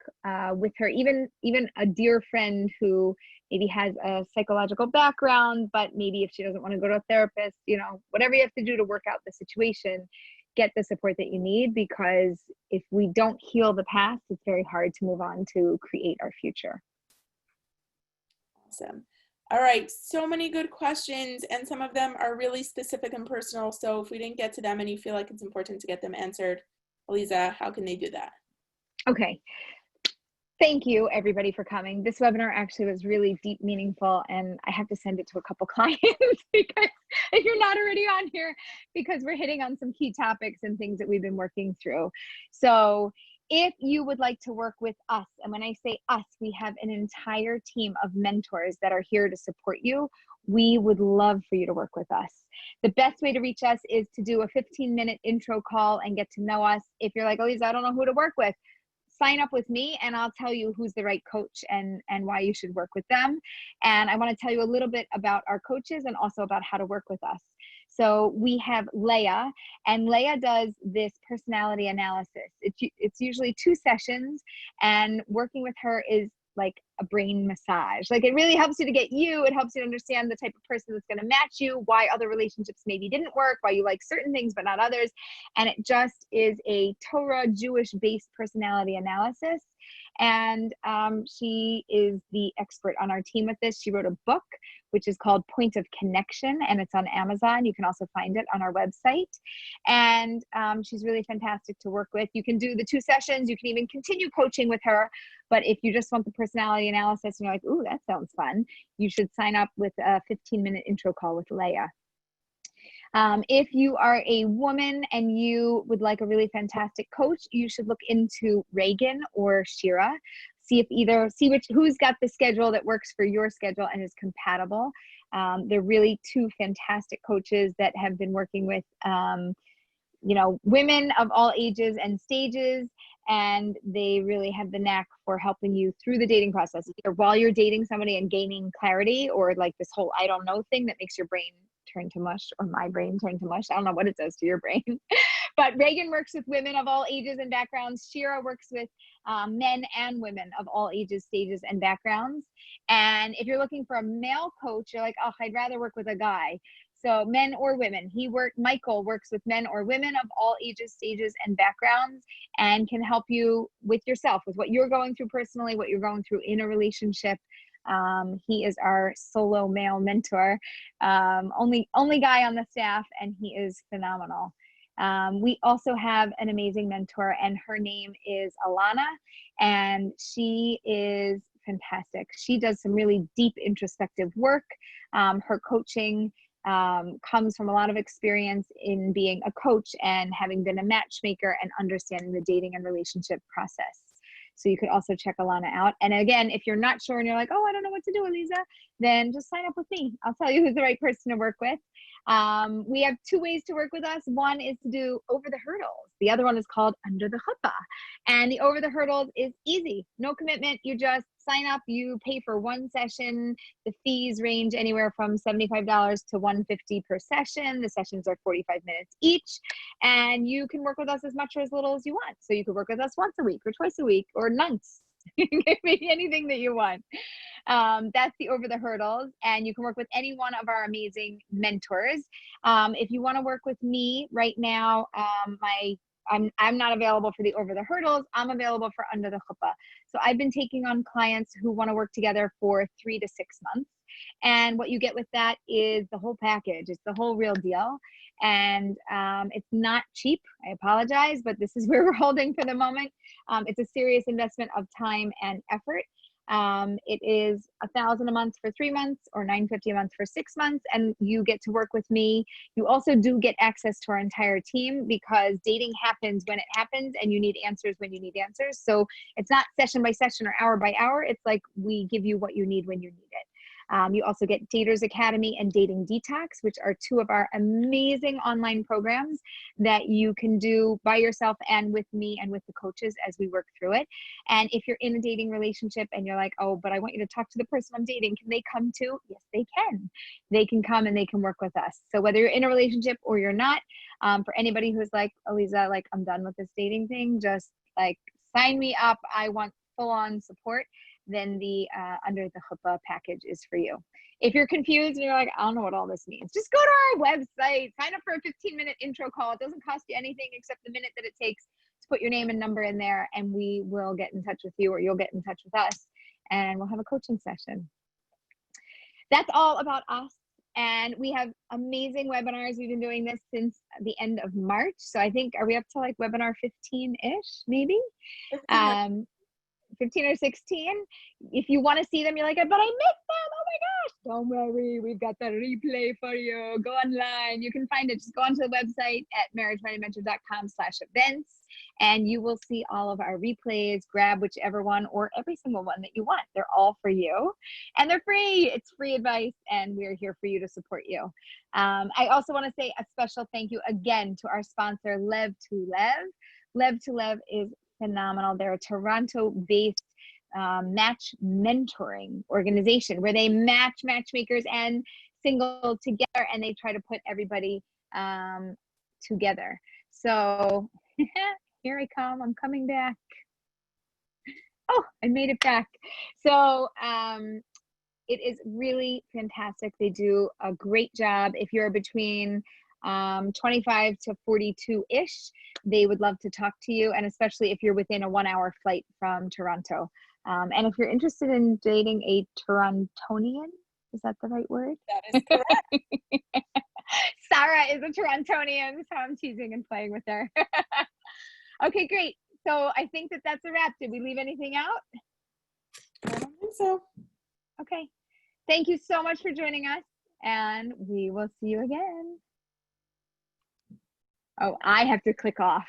with her, even a dear friend who maybe has a psychological background, but maybe if she doesn't want to go to a therapist, whatever you have to do to work out the situation, get the support that you need, because if we don't heal the past, it's very hard to move on to create our future. Awesome. All right, so many good questions, and some of them are really specific and personal, so if we didn't get to them and you feel like it's important to get them answered, Aleeza, how can they do that? Okay. Thank you, everybody, for coming. This webinar actually was really deep, meaningful, and I have to send it to a couple clients because if you're not already on here, because we're hitting on some key topics and things that we've been working through. So if you would like to work with us, and when I say us, we have an entire team of mentors that are here to support you. We would love for you to work with us. The best way to reach us is to do a 15-minute intro call and get to know us. If you're like, Aleeza, I don't know who to work with, sign up with me and I'll tell you who's the right coach and why you should work with them. And I want to tell you a little bit about our coaches and also about how to work with us. So we have Leah, and Leah does this personality analysis. It's usually 2 sessions, and working with her is like a brain massage. Like, it really helps you to get you. It helps you to understand the type of person that's going to match you, why other relationships maybe didn't work, why you like certain things but not others. And it just is a Torah Jewish-based personality analysis. And she is the expert on our team with this. She wrote a book, which is called Point of Connection, and it's on Amazon. You can also find it on our website. And she's really fantastic to work with. You can do the 2 sessions. You can even continue coaching with her. But if you just want the personality analysis and you're like, ooh, that sounds fun, you should sign up with a 15-minute intro call with Leah. If you are a woman and you would like a really fantastic coach, you should look into Reagan or Shira. See who's got the schedule that works for your schedule and is compatible. They're really 2 fantastic coaches that have been working with women of all ages and stages, and they really have the knack for helping you through the dating process, either while you're dating somebody and gaining clarity, or like this whole I don't know thing that makes your brain turn to mush, or my brain turn to mush. I don't know what it does to your brain. But Reagan works with women of all ages and backgrounds. Shira works with men and women of all ages, stages, and backgrounds. And if you're looking for a male coach, you're like, oh, I'd rather work with a guy. So men or women. Michael works with men or women of all ages, stages, and backgrounds, and can help you with yourself, with what you're going through personally, what you're going through in a relationship. He is our solo male mentor, only guy on the staff, and he is phenomenal. We also have an amazing mentor, and her name is Alana, and she is fantastic. She does some really deep introspective work. Her coaching comes from a lot of experience in being a coach and having been a matchmaker and understanding the dating and relationship process. So you could also check Alana out. And again, if you're not sure and you're like, oh, I don't know what to do, Aleeza, then just sign up with me. I'll tell you who's the right person to work with. We have 2 ways to work with us. One is to do Over the Hurdles. The other one is called Under the Chuppah. And the Over the Hurdles is easy. No commitment. You just sign up. You pay for 1 session. The fees range anywhere from $75 to $150 per session. The sessions are 45 minutes each. And you can work with us as much or as little as you want. So you could work with us once a week or twice a week or months. You can give me anything that you want. That's the Over the Hurdles, and you can work with any one of our amazing mentors. If you want to work with me right now, I'm not available for the Over the Hurdles. I'm available for Under the Chuppah. So I've been taking on clients who want to work together for 3 to 6 months. And what you get with that is the whole package. It's the whole real deal. And it's not cheap. I apologize, but this is where we're holding for the moment. It's a serious investment of time and effort. It is $1,000 a month for 3 months or $950 a month for 6 months, and you get to work with me. You also do get access to our entire team, because dating happens when it happens, and you need answers when you need answers. So it's not session by session or hour by hour. It's like we give you what you need when you need it. You also get Daters Academy and Dating Detox, which are two of our amazing online programs that you can do by yourself and with me and with the coaches as we work through it. And if you're in a dating relationship and you're like, oh, but I want you to talk to the person I'm dating, can they come too? Yes, they can. They can come and they can work with us. So whether you're in a relationship or you're not, for anybody who's like, Aleeza, like, I'm done with this dating thing, just like sign me up. I want full-on support. Then the Under the Chuppah package is for you. If you're confused and you're like, I don't know what all this means, just go to our website, sign up for a 15-minute intro call. It doesn't cost you anything except the minute that it takes to put your name and number in there, and we will get in touch with you, or you'll get in touch with us, and we'll have a coaching session. That's all about us. And we have amazing webinars. We've been doing this since the end of March. So I think, are we up to like webinar 15-ish, maybe? 15 or 16. If you want to see them, you're like, but I missed them. Oh my gosh. Don't worry. We've got the replay for you. Go online. You can find it. Just go onto the website at marriagemindedmentor.com/events, and you will see all of our replays. Grab whichever one or every single one that you want. They're all for you, and they're free. It's free advice, and we're here for you to support you. I also want to say a special thank you again to our sponsor, Lev to Lev. Lev to Lev is phenomenal. They're a Toronto-based match mentoring organization where they match matchmakers and single together, and they try to put everybody together. So here I come. I'm coming back. Oh, I made it back. So it is really fantastic. They do a great job. If you're between 25 to 42-ish, they would love to talk to you, and especially if you're within a 1-hour flight from Toronto. And if you're interested in dating a Torontonian, is that the right word? That is correct. Sarah is a Torontonian, so I'm teasing and playing with her. Okay, great. So I think that that's a wrap. Did we leave anything out? I don't think so. Okay. Thank you so much for joining us, and we will see you again. Oh, I have to click off.